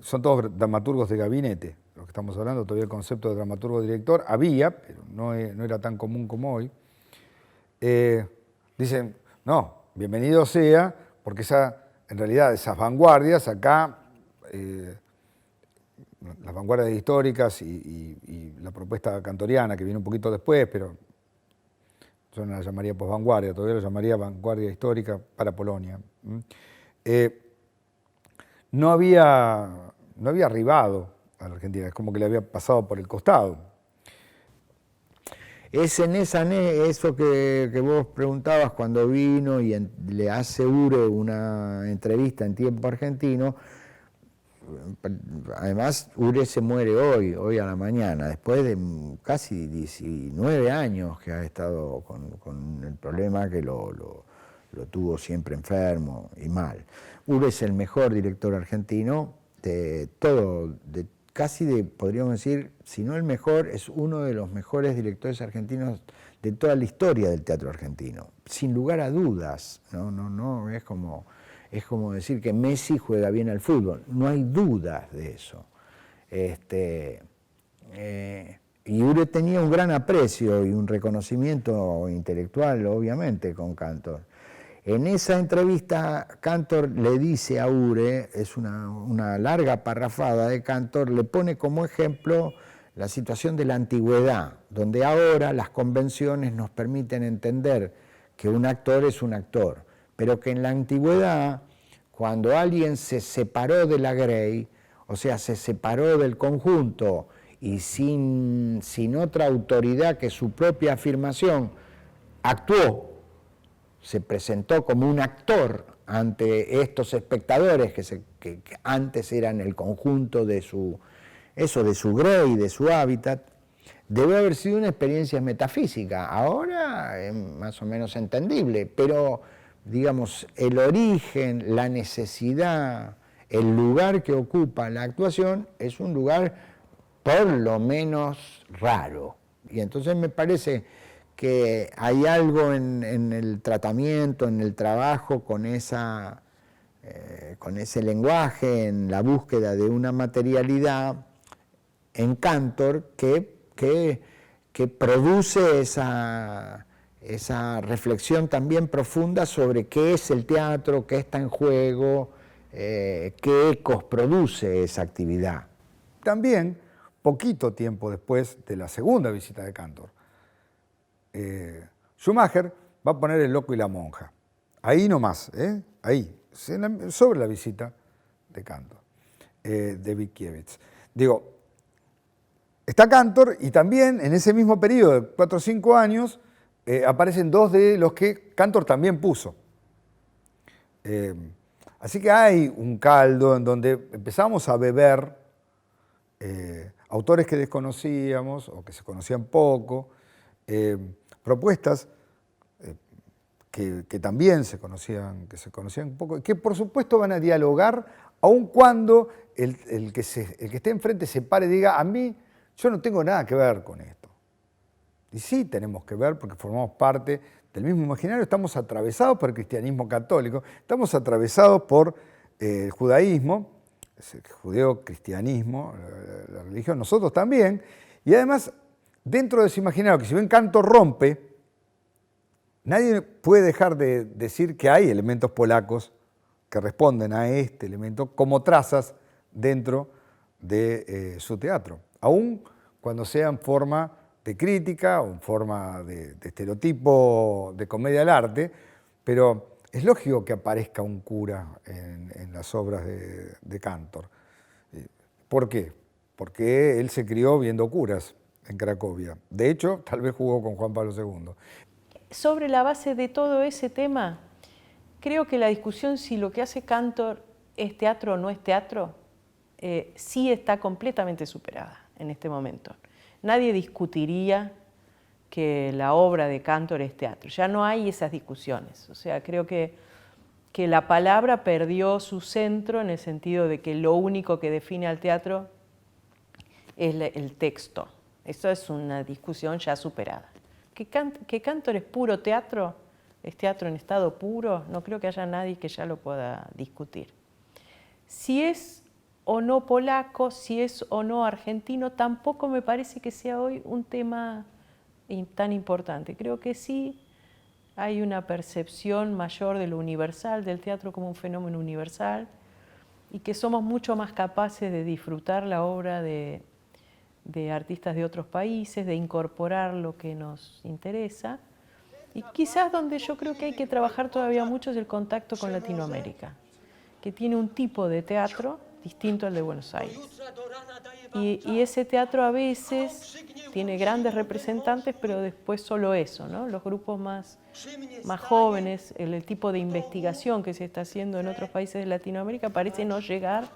H: son todos dramaturgos de gabinete, lo que estamos hablando, todavía el concepto de dramaturgo-director había, pero no era tan común como hoy. Dicen, no, bienvenido sea, porque en realidad esas vanguardias acá, las vanguardias históricas y la propuesta cantoriana, que viene un poquito después, pero yo no la llamaría posvanguardia, todavía la llamaría vanguardia histórica para Polonia. No había arribado a la Argentina, es como que le había pasado por el costado.
E: Es en eso que vos preguntabas cuando vino y le hace Ure una entrevista en Tiempo Argentino. Además, Ure se muere hoy a la mañana, después de casi 19 años que ha estado con el problema que lo tuvo siempre enfermo y mal. Ure es el mejor director argentino de todo, podríamos decir, si no el mejor, es uno de los mejores directores argentinos de toda la historia del teatro argentino, sin lugar a dudas. No, es como decir que Messi juega bien al fútbol, no hay dudas de eso. Y Ure tenía un gran aprecio y un reconocimiento intelectual, obviamente, con Cantor. En esa entrevista, Cantor le dice a Ure, es una larga parrafada de Cantor, le pone como ejemplo la situación de la antigüedad, donde ahora las convenciones nos permiten entender que un actor es un actor, pero que en la antigüedad, cuando alguien se separó de la grey, o sea, se separó del conjunto y sin otra autoridad que su propia afirmación, actuó, se presentó como un actor ante estos espectadores que antes eran el conjunto de su grey, de su hábitat, debe haber sido una experiencia metafísica. Ahora es más o menos entendible, pero digamos, el origen, la necesidad, el lugar que ocupa la actuación es un lugar por lo menos raro. Y entonces me parece que hay algo en el tratamiento, en el trabajo con esa con ese lenguaje, en la búsqueda de una materialidad en Cantor que produce esa reflexión también profunda sobre qué es el teatro, qué está en juego, qué ecos produce esa actividad.
H: También, poquito tiempo después de la segunda visita de Cantor, Schumacher va a poner El loco y la monja. Ahí nomás, ahí, sobre la visita de Cantor, de Mickiewicz. Digo, está Cantor y también en ese mismo periodo de 4 o 5 años aparecen 2 de los que Cantor también puso. Así que hay un caldo en donde empezamos a beber autores que desconocíamos o que se conocían poco, propuestas que también se conocían poco, que por supuesto van a dialogar, aun cuando el que esté enfrente se pare y diga, a mí, yo no tengo nada que ver con esto. Y sí tenemos que ver porque formamos parte del mismo imaginario, estamos atravesados por el cristianismo católico, estamos atravesados por el judaísmo, el judeo-cristianismo, la religión, nosotros también, y además, dentro de ese imaginario, que si bien Cantor rompe, nadie puede dejar de decir que hay elementos polacos que responden a este elemento como trazas dentro de su teatro, aun cuando sea en forma de crítica o en forma de estereotipo de comedia del arte, pero es lógico que aparezca un cura en las obras de Cantor. ¿Por qué? Porque él se crió viendo curas en Cracovia. De hecho, tal vez jugó con Juan Pablo II.
A: Sobre la base de todo ese tema, creo que la discusión si lo que hace Cantor es teatro o no es teatro, sí está completamente superada en este momento. Nadie discutiría que la obra de Cantor es teatro. Ya no hay esas discusiones. O sea, creo que la palabra perdió su centro en el sentido de que lo único que define al teatro es el texto. Eso es una discusión ya superada. Que Cantor es puro teatro, es teatro en estado puro, no creo que haya nadie que ya lo pueda discutir. Si es o no polaco, si es o no argentino, tampoco me parece que sea hoy un tema tan importante. Creo que sí hay una percepción mayor de lo universal, del teatro como un fenómeno universal, y que somos mucho más capaces de disfrutar la obra de artistas de otros países, de incorporar lo que nos interesa. Y quizás donde yo creo que hay que trabajar todavía mucho es el contacto con Latinoamérica, que tiene un tipo de teatro distinto al de Buenos Aires. Y ese teatro a veces tiene grandes representantes, pero después solo eso, ¿no? Los grupos más jóvenes, el tipo de investigación que se está haciendo en otros países de Latinoamérica parece no llegar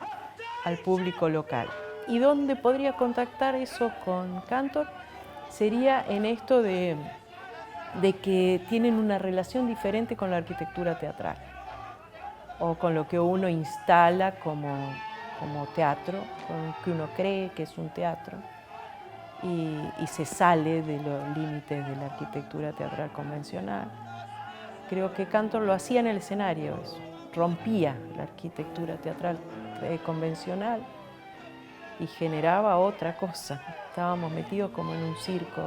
A: al público local. ¿Y dónde podría contactar eso con Cantor? Sería en esto de que tienen una relación diferente con la arquitectura teatral o con lo que uno instala como teatro, con lo que uno cree que es un teatro y se sale de los límites de la arquitectura teatral convencional. Creo que Cantor lo hacía en el escenario, eso, rompía la arquitectura teatral convencional y generaba otra cosa. Estábamos metidos como en un circo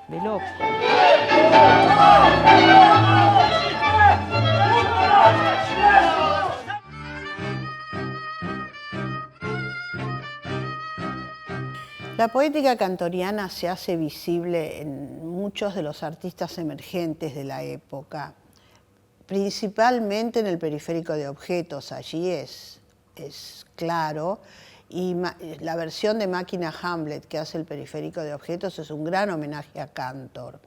A: de locos.
F: La poética cantoriana se hace visible en muchos de los artistas emergentes de la época, principalmente en el periférico de objetos. Allí es claro. Y la versión de Máquina Hamlet que hace el periférico de objetos es un gran homenaje a Cantor.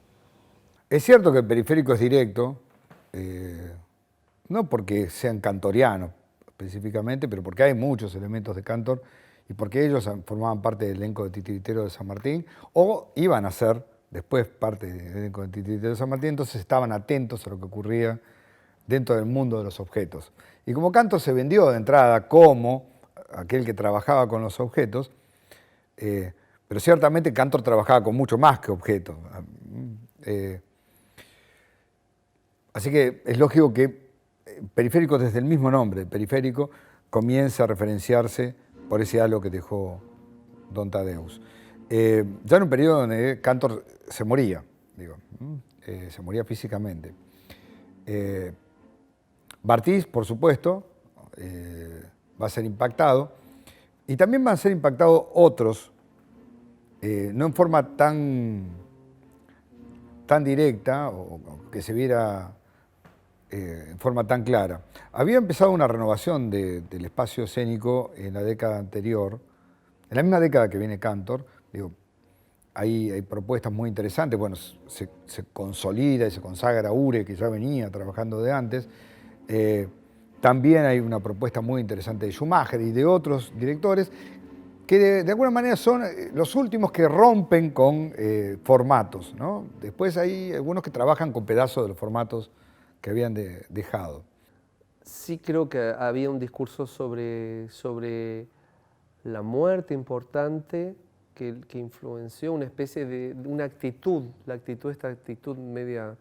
H: Es cierto que el periférico es directo, no porque sean cantorianos específicamente, pero porque hay muchos elementos de Cantor y porque ellos formaban parte del elenco de Titiritero de San Martín o iban a ser después parte del elenco de Titiritero de San Martín, entonces estaban atentos a lo que ocurría dentro del mundo de los objetos. Y como Cantor se vendió de entrada como aquel que trabajaba con los objetos, pero ciertamente Cantor trabajaba con mucho más que objetos. Así que es lógico que Periférico, desde el mismo nombre, Periférico, comienza a referenciarse por ese halo que dejó don Tadeusz. Ya en un periodo donde Cantor se moría, se moría físicamente. Bartís, por supuesto, va a ser impactado, y también van a ser impactados otros, no en forma tan directa o que se viera en forma tan clara. Había empezado una renovación del espacio escénico en la década anterior, en la misma década que viene Cantor. Hay propuestas muy interesantes. Bueno, se consolida y se consagra Ure, que ya venía trabajando de antes. También hay una propuesta muy interesante de Schumacher y de otros directores que de alguna manera son los últimos que rompen con formatos, ¿no? Después hay algunos que trabajan con pedazos de los formatos que habían dejado.
D: Sí creo que había un discurso sobre la muerte importante que influenció una especie de una actitud, esta actitud media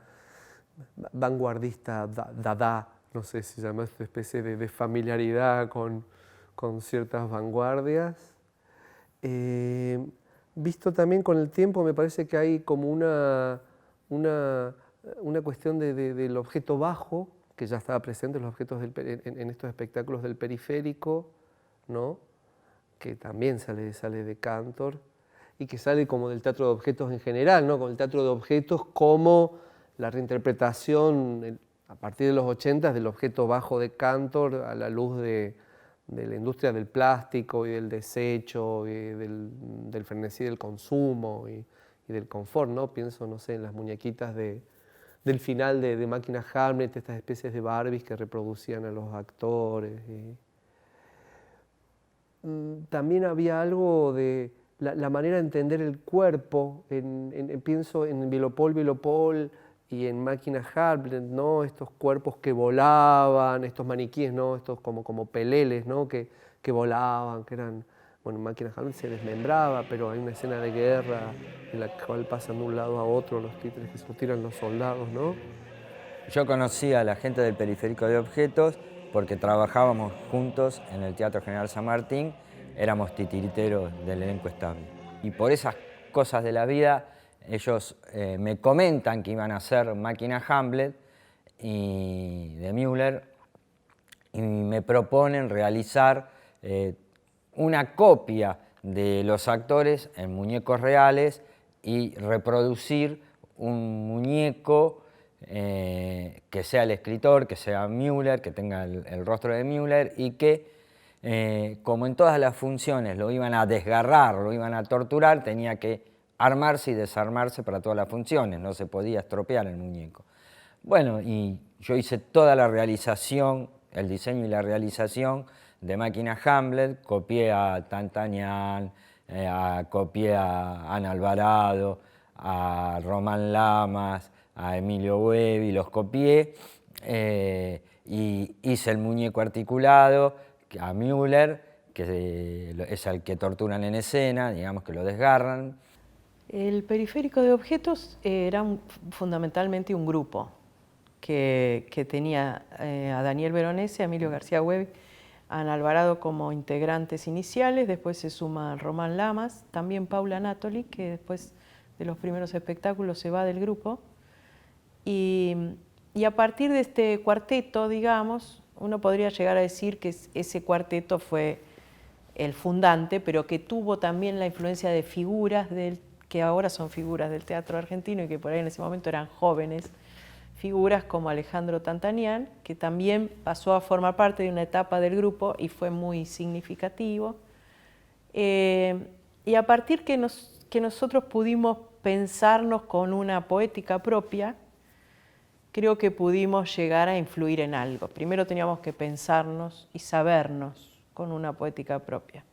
D: vanguardista, dada, no sé si se llama, esta especie de familiaridad con ciertas vanguardias. Visto también con el tiempo, me parece que hay como una cuestión del objeto bajo, que ya estaba presente en los objetos en estos espectáculos del periférico, ¿no? Que también sale de Cantor, y que sale como del teatro de objetos en general, ¿no? Con el teatro de objetos como la reinterpretación a partir de los 80 del objeto bajo de Cantor a la luz de la industria del plástico y del desecho y del frenesí del consumo y del confort, ¿no? Pienso, no sé, en las muñequitas del final de Máquina Hamlet, estas especies de Barbies que reproducían a los actores. También había algo de la manera de entender el cuerpo, pienso en Vilopol y en Máquina Hamlet, ¿no? Estos cuerpos que volaban, estos maniquíes, ¿no? Estos como peleles, ¿no? Que volaban, que eran... Bueno, en Máquina Hamlet se desmembraba, pero hay una escena de guerra en la cual pasan de un lado a otro los títeres que se tiran los soldados, ¿no?
B: Yo conocí a la gente del Periférico de Objetos porque trabajábamos juntos en el Teatro General San Martín, éramos titiriteros del elenco estable. Y por esas cosas de la vida, ellos me comentan que iban a hacer Máquina Hamlet y de Müller, y me proponen realizar una copia de los actores en muñecos reales y reproducir un muñeco que sea el escritor, que sea Müller, que tenga el rostro de Müller y que, como en todas las funciones lo iban a desgarrar, lo iban a torturar, tenía que armarse y desarmarse para todas las funciones, no se podía estropear el muñeco. Bueno, y yo hice toda la realización, el diseño y la realización de Máquina Hamlet, copié a Tantanian, copié a Ana Alvarado, a Román Lamas, a Emilio Huevi, los copié y hice el muñeco articulado a Müller, que es al que torturan en escena, digamos que lo desgarran.
A: El Periférico de Objetos era fundamentalmente un grupo que tenía a Daniel Veronese, a Emilio García Huevi, a Ana Alvarado como integrantes iniciales, después se suma Román Lamas, también Paula Anatoli, que después de los primeros espectáculos se va del grupo. Y a partir de este cuarteto, digamos, uno podría llegar a decir que ese cuarteto fue el fundante, pero que tuvo también la influencia de figuras que ahora son figuras del teatro argentino y que por ahí en ese momento eran jóvenes, figuras como Alejandro Tantanian, que también pasó a formar parte de una etapa del grupo y fue muy significativo. Y a partir que nosotros pudimos pensarnos con una poética propia, creo que pudimos llegar a influir en algo. Primero teníamos que pensarnos y sabernos con una poética propia.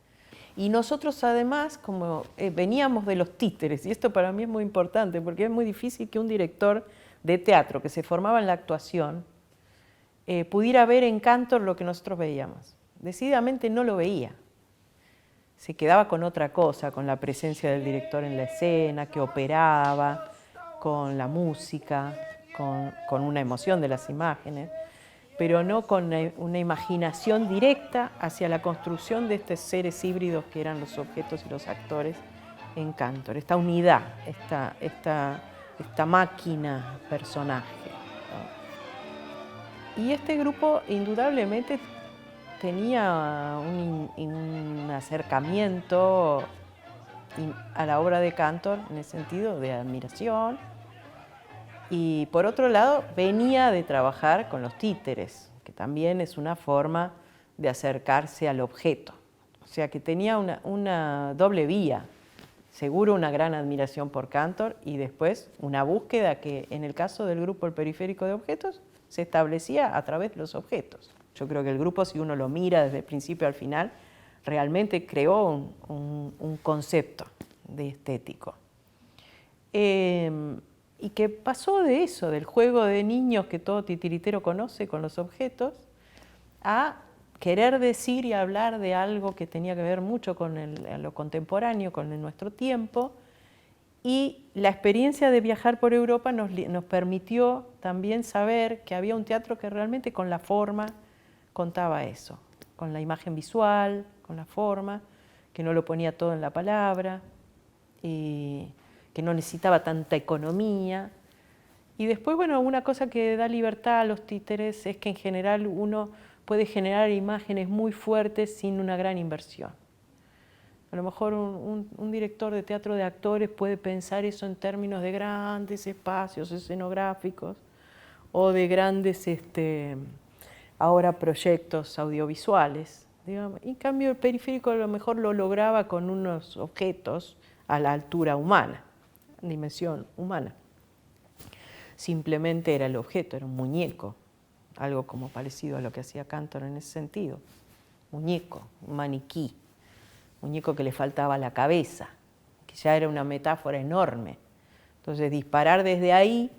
A: Y nosotros además, como veníamos de los títeres, y esto para mí es muy importante, porque es muy difícil que un director de teatro que se formaba en la actuación pudiera ver en Cantor lo que nosotros veíamos. Decididamente no lo veía. Se quedaba con otra cosa, con la presencia del director en la escena, que operaba, con la música, con una emoción de las imágenes. pero no con una imaginación directa hacia la construcción de estos seres híbridos que eran los objetos y los actores en Cantor, esta unidad, esta máquina personaje, ¿no? Y este grupo indudablemente tenía un acercamiento a la obra de Cantor en el sentido de admiración, y por otro lado venía de trabajar con los títeres, que también es una forma de acercarse al objeto, o sea que tenía una doble vía. Seguro una gran admiración por Cantor y después una búsqueda que en el caso del grupo El Periférico de Objetos se establecía a través de los objetos. Yo creo que el grupo, si uno lo mira desde el principio al final, realmente creó un concepto de estético. Y que pasó de eso, del juego de niños que todo titiritero conoce con los objetos, a querer decir y hablar de algo que tenía que ver mucho con lo contemporáneo, con nuestro tiempo, y la experiencia de viajar por Europa nos permitió también saber que había un teatro que realmente con la forma contaba eso, con la imagen visual, con la forma, que no lo ponía todo en la palabra, y que no necesitaba tanta economía. Y después, bueno, una cosa que da libertad a los títeres es que en general uno puede generar imágenes muy fuertes sin una gran inversión. A lo mejor un director de teatro de actores puede pensar eso en términos de grandes espacios escenográficos o de grandes ahora proyectos audiovisuales, digamos. En cambio el periférico a lo mejor lo lograba con unos objetos a la altura humana, dimensión humana. Simplemente era el objeto, era un muñeco, algo como parecido a lo que hacía Cantor en ese sentido. Muñeco, un maniquí, muñeco que le faltaba la cabeza, que ya era una metáfora enorme. Entonces disparar desde ahí,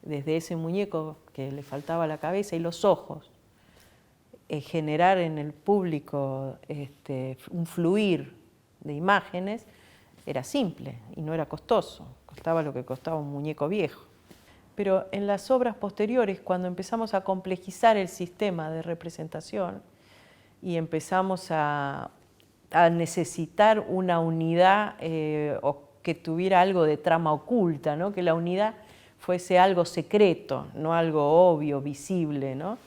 A: desde ese muñeco que le faltaba la cabeza y los ojos, generar en el público un fluir de imágenes, era simple y no era costoso, costaba lo que costaba un muñeco viejo. Pero en las obras posteriores, cuando empezamos a complejizar el sistema de representación y empezamos a necesitar una unidad o que tuviera algo de trama oculta, ¿no? Que la unidad fuese algo secreto, no algo obvio, visible, ¿no?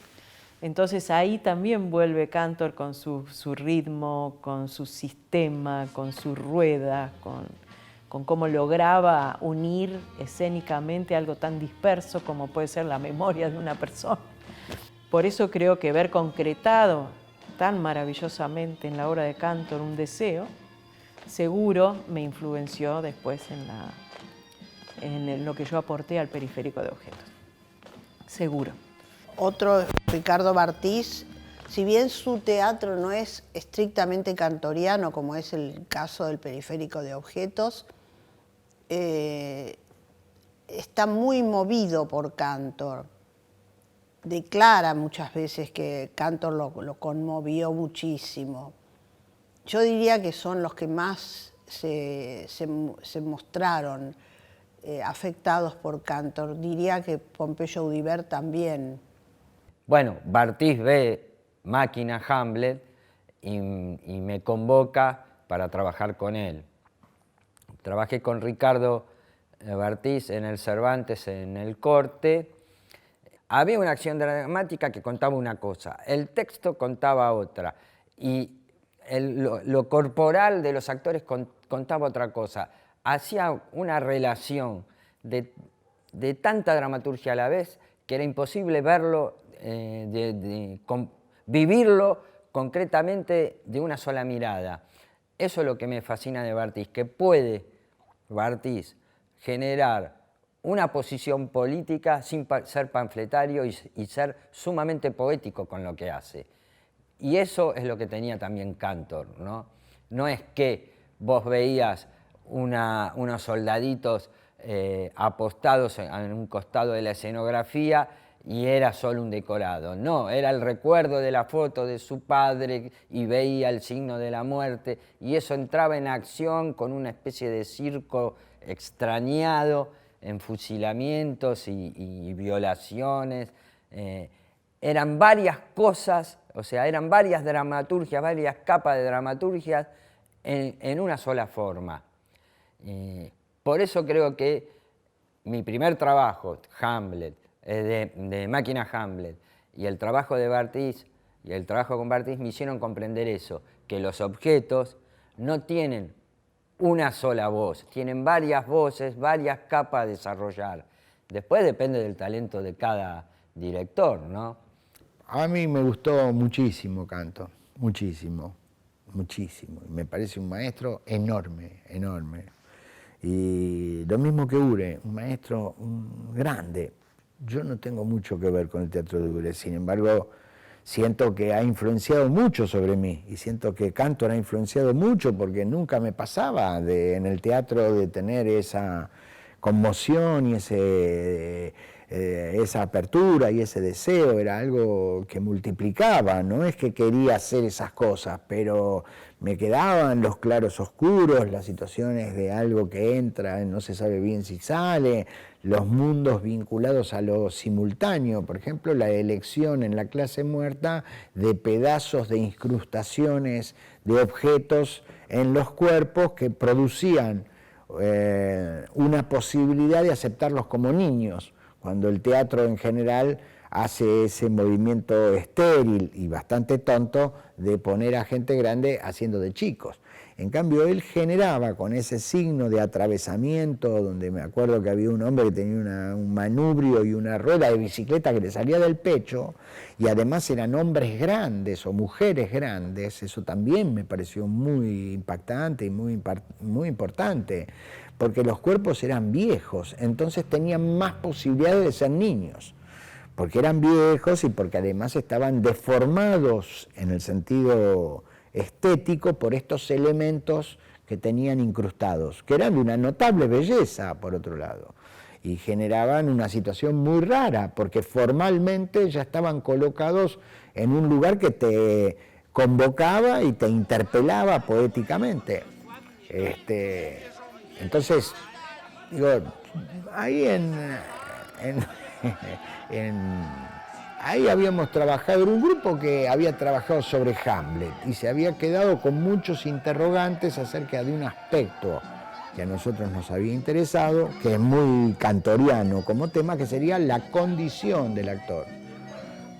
A: Entonces ahí también vuelve Cantor con su ritmo, con su sistema, con su rueda, con cómo lograba unir escénicamente algo tan disperso como puede ser la memoria de una persona. Por eso creo que ver concretado tan maravillosamente en la obra de Cantor un deseo, seguro me influenció después en lo que yo aporté al Periférico de Objetos. Seguro.
F: Otro, Ricardo Bartís, si bien su teatro no es estrictamente cantoriano, como es el caso del Periférico de Objetos, está muy movido por Cantor. Declara muchas veces que Cantor lo conmovió muchísimo. Yo diría que son los que más se mostraron afectados por Cantor. Diría que Pompeyo Audibert también.
B: Bueno, Bartís ve Máquina Hamlet y me convoca para trabajar con él. Trabajé con Ricardo Bartís en el Cervantes, en el Corte. Había una acción dramática que contaba una cosa, el texto contaba otra, y lo corporal de los actores contaba otra cosa. Hacía una relación de tanta dramaturgia a la vez que era imposible verlo, vivirlo concretamente de una sola mirada. Eso es lo que me fascina de Bartís, que puede Bartís generar una posición política sin ser panfletario y ser sumamente poético con lo que hace. Y eso es lo que tenía también Cantor, ¿no? No es que vos veías unos soldaditos apostados en un costado de la escenografía y era solo un decorado. No, era el recuerdo de la foto de su padre y veía el signo de la muerte y eso entraba en acción con una especie de circo extrañado en fusilamientos y violaciones. eran varias cosas, o sea, eran varias dramaturgias, varias capas de dramaturgias en una sola forma. Por eso creo que mi primer trabajo, Hamlet, de Máquina Hamlet, y el trabajo de Barthes, y el trabajo con Barthes me hicieron comprender eso, que los objetos no tienen una sola voz, tienen varias voces, varias capas a desarrollar. Después depende del talento de cada director, ¿no?
E: A mí me gustó muchísimo Cantor, muchísimo, muchísimo. Me parece un maestro enorme, enorme. Y lo mismo que Ure, un maestro grande. Yo no tengo mucho que ver con el teatro de Ure, sin embargo, siento que ha influenciado mucho sobre mí y siento que Cantor ha influenciado mucho porque nunca me pasaba en el teatro de tener esa conmoción y esa apertura y ese deseo. Era algo que multiplicaba, no es que quería hacer esas cosas, pero me quedaban los claros oscuros, las situaciones de algo que entra, no se sabe bien si sale, los mundos vinculados a lo simultáneo, por ejemplo, la elección en La clase muerta de pedazos de incrustaciones de objetos en los cuerpos que producían una posibilidad de aceptarlos como niños, cuando el teatro en general hace ese movimiento estéril y bastante tonto de poner a gente grande haciendo de chicos. En cambio, él generaba con ese signo de atravesamiento, donde me acuerdo que había un hombre que tenía un manubrio y una rueda de bicicleta que le salía del pecho, y además eran hombres grandes o mujeres grandes. Eso también me pareció muy impactante y muy importante, porque los cuerpos eran viejos, entonces tenían más posibilidades de ser niños, porque eran viejos y porque además estaban deformados en el sentido estético por estos elementos que tenían incrustados, que eran de una notable belleza, por otro lado, y generaban una situación muy rara, porque formalmente ya estaban colocados en un lugar que te convocaba y te interpelaba poéticamente. Entonces, digo, ahí ahí habíamos trabajado, era un grupo que había trabajado sobre Hamlet y se había quedado con muchos interrogantes acerca de un aspecto que a nosotros nos había interesado, que es muy cantoriano como tema, que sería la condición del actor.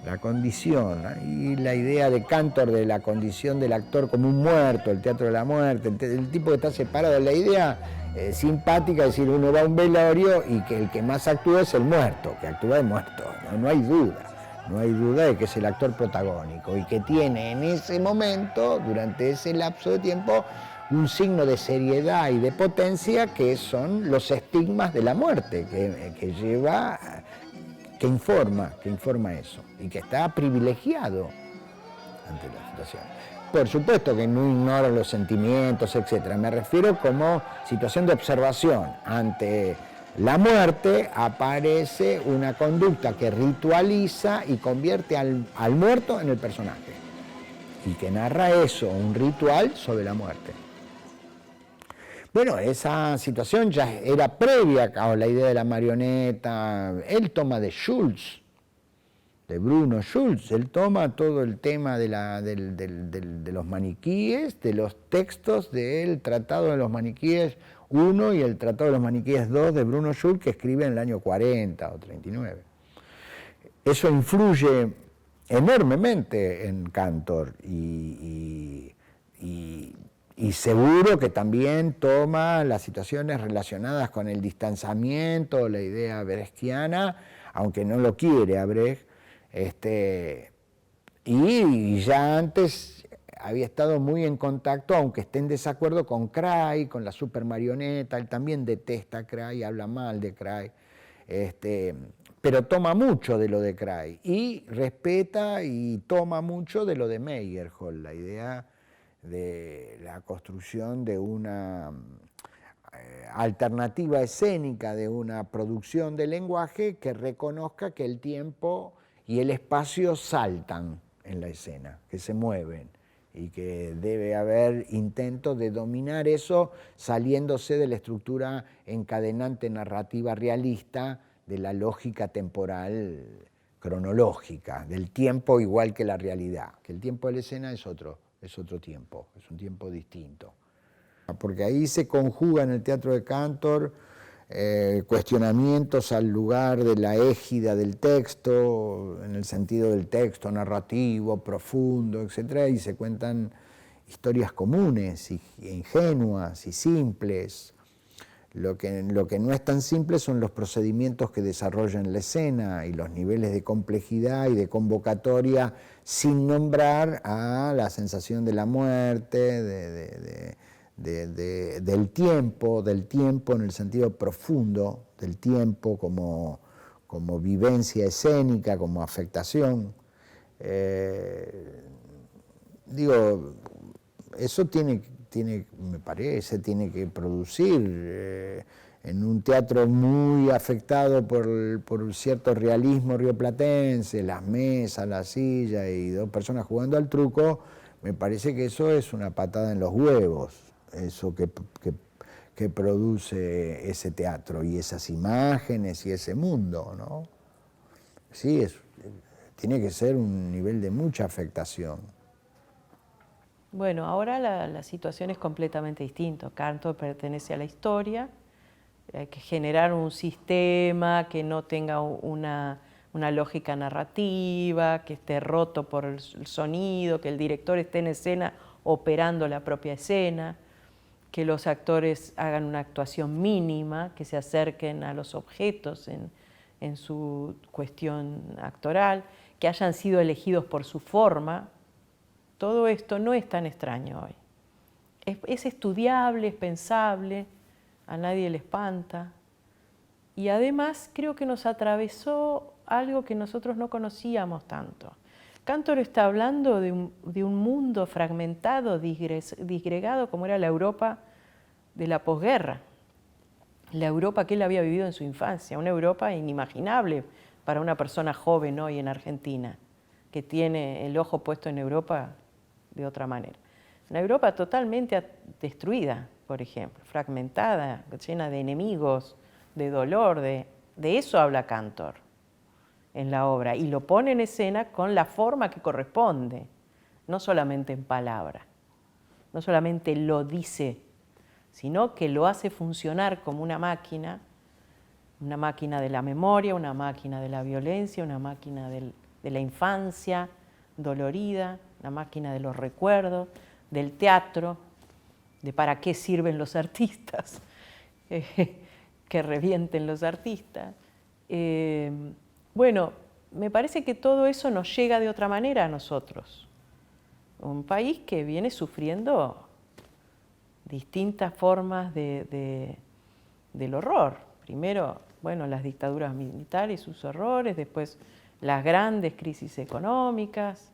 E: La condición, y la idea de Cantor de la condición del actor como un muerto, el teatro de la muerte, el tipo que está separado, la idea simpática, es decir, uno va a un velorio y que el que más actúa es el muerto, que actúa de muerto, no hay duda. No hay duda de que es el actor protagónico y que tiene en ese momento, durante ese lapso de tiempo, un signo de seriedad y de potencia que son los estigmas de la muerte, que lleva, que informa eso y que está privilegiado ante la situación. Por supuesto que no ignora los sentimientos, etc. Me refiero como situación de observación. Ante la muerte aparece una conducta que ritualiza y convierte al muerto en el personaje y que narra eso, un ritual sobre la muerte. Bueno, esa situación ya era previa a la idea de la marioneta. Él toma de Schulz, de Bruno Schulz, él toma todo el tema de los maniquíes, de los textos del Tratado de los Maniquíes 1 y el Tratado de los Maniquíes 2 de Bruno Schulz, que escribe en el año 40 o 39. Eso influye enormemente en Cantor y seguro que también toma las situaciones relacionadas con el distanciamiento, la idea brechtiana, aunque no lo quiere a Brecht, y ya antes había estado muy en contacto, aunque esté en desacuerdo con Cray, con la supermarioneta. Él también detesta a Cray, habla mal de Cray, pero toma mucho de lo de Cray y respeta y toma mucho de lo de Meyerhold, la idea de la construcción de una alternativa escénica, de una producción de lenguaje que reconozca que el tiempo y el espacio saltan en la escena, que se mueven, y que debe haber intentos de dominar eso saliéndose de la estructura encadenante narrativa realista, de la lógica temporal cronológica, del tiempo igual que la realidad, que el tiempo de la escena es otro tiempo, es un tiempo distinto. Porque ahí se conjuga en el teatro de Cantor cuestionamientos al lugar de la égida del texto, en el sentido del texto narrativo, profundo, etc. Y se cuentan historias comunes, y ingenuas y simples. Lo que no es tan simple son los procedimientos que desarrollan la escena y los niveles de complejidad y de convocatoria sin nombrar a la sensación de la muerte, del tiempo en el sentido profundo del tiempo como vivencia escénica, como afectación. Eso me parece, tiene que producir en un teatro muy afectado por cierto realismo rioplatense, las mesas, la silla y dos personas jugando al truco. Me parece que eso es una patada en los huevos, eso que produce ese teatro y esas imágenes y ese mundo, ¿no? Sí, tiene que ser un nivel de mucha afectación.
A: Bueno, ahora la situación es completamente distinta. Cantor pertenece a la historia, hay que generar un sistema que no tenga una lógica narrativa, que esté roto por el sonido, que el director esté en escena operando la propia escena, que los actores hagan una actuación mínima, que se acerquen a los objetos en su cuestión actoral, que hayan sido elegidos por su forma. Todo esto no es tan extraño hoy. Es estudiable, es pensable, a nadie le espanta. Y además creo que nos atravesó algo que nosotros no conocíamos tanto. Cantor está hablando de un mundo fragmentado, disgregado, como era la Europa de la posguerra. La Europa que él había vivido en su infancia, una Europa inimaginable para una persona joven hoy en Argentina, que tiene el ojo puesto en Europa de otra manera. Una Europa totalmente destruida, por ejemplo, fragmentada, llena de enemigos, de dolor, de eso habla Cantor en la obra, y lo pone en escena con la forma que corresponde, no solamente en palabra, no solamente lo dice, sino que lo hace funcionar como una máquina de la memoria, una máquina de la violencia, una máquina de la infancia dolorida, una máquina de los recuerdos, del teatro, de para qué sirven los artistas, que revienten los artistas. Bueno, me parece que todo eso nos llega de otra manera a nosotros. Un país que viene sufriendo distintas formas del horror. Primero, bueno, las dictaduras militares y sus horrores, después las grandes crisis económicas,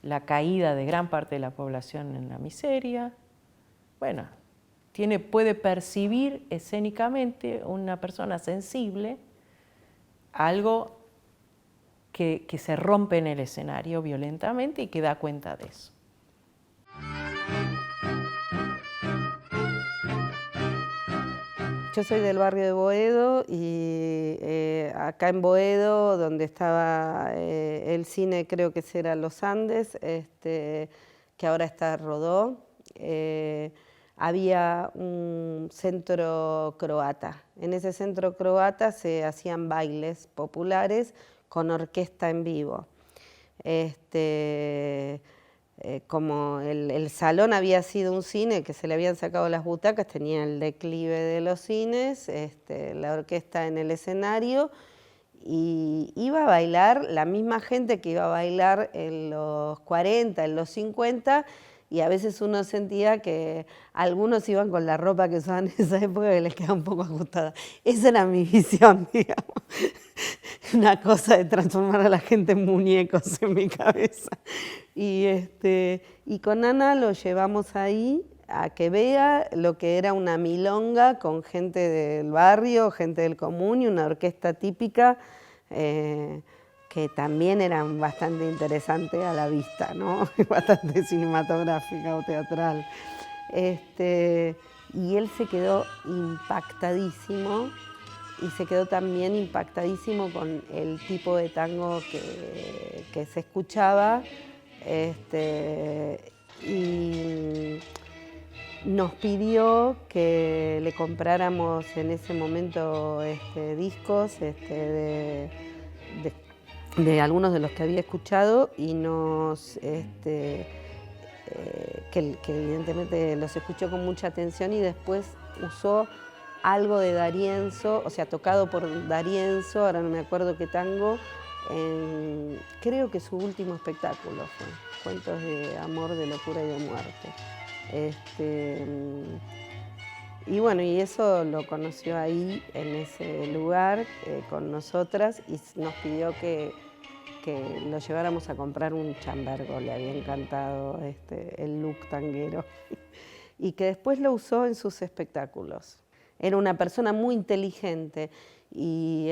A: la caída de gran parte de la población en la miseria. Bueno, puede percibir escénicamente una persona sensible algo que se rompe en el escenario violentamente y que da cuenta de eso.
C: Yo soy del barrio de Boedo y acá en Boedo, donde estaba el cine, creo que era Los Andes, que ahora está Rodó, había un centro croata. En ese centro croata se hacían bailes populares con orquesta en vivo. Como el salón había sido un cine que se le habían sacado las butacas, tenía el declive de los cines, la orquesta en el escenario, y iba a bailar la misma gente que iba a bailar en los 40, en los 50, y a veces uno sentía que algunos iban con la ropa que usaban en esa época que les quedaba un poco ajustada. Esa era mi visión, digamos. Una cosa de transformar a la gente en muñecos en mi cabeza. Y con Ana lo llevamos ahí a que vea lo que era una milonga con gente del barrio, gente del común y una orquesta típica que también era bastante interesante a la vista, ¿no? Bastante cinematográfica o teatral. Y él se quedó impactadísimo y se quedó también impactadísimo con el tipo de tango que se escuchaba. Y nos pidió que le compráramos en ese momento discos de algunos de los que había escuchado y que evidentemente los escuchó con mucha atención y después usó algo de D'Arienzo, o sea, tocado por D'Arienzo, ahora no me acuerdo qué tango, creo que su último espectáculo fue Cuentos de amor, de locura y de muerte. Y bueno, y eso lo conoció ahí, en ese lugar, con nosotras, y nos pidió que lo lleváramos a comprar un chambergo, le había encantado el look tanguero, y que después lo usó en sus espectáculos. Era una persona muy inteligente, y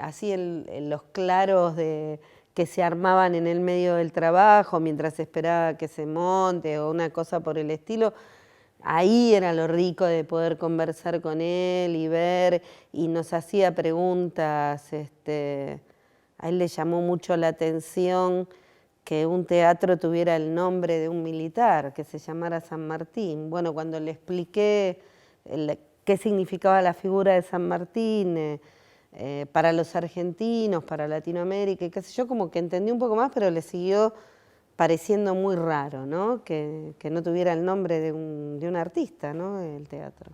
C: así en los claros que se armaban en el medio del trabajo, mientras esperaba que se monte o una cosa por el estilo, ahí era lo rico de poder conversar con él y ver, y nos hacía preguntas. A él le llamó mucho la atención que un teatro tuviera el nombre de un militar, que se llamara San Martín. Bueno, cuando le expliqué qué significaba la figura de San Martín para los argentinos, para Latinoamérica, y qué sé yo, como que entendí un poco más, pero le siguió pareciendo muy raro, ¿no? Que no tuviera el nombre de un artista, ¿no? El teatro.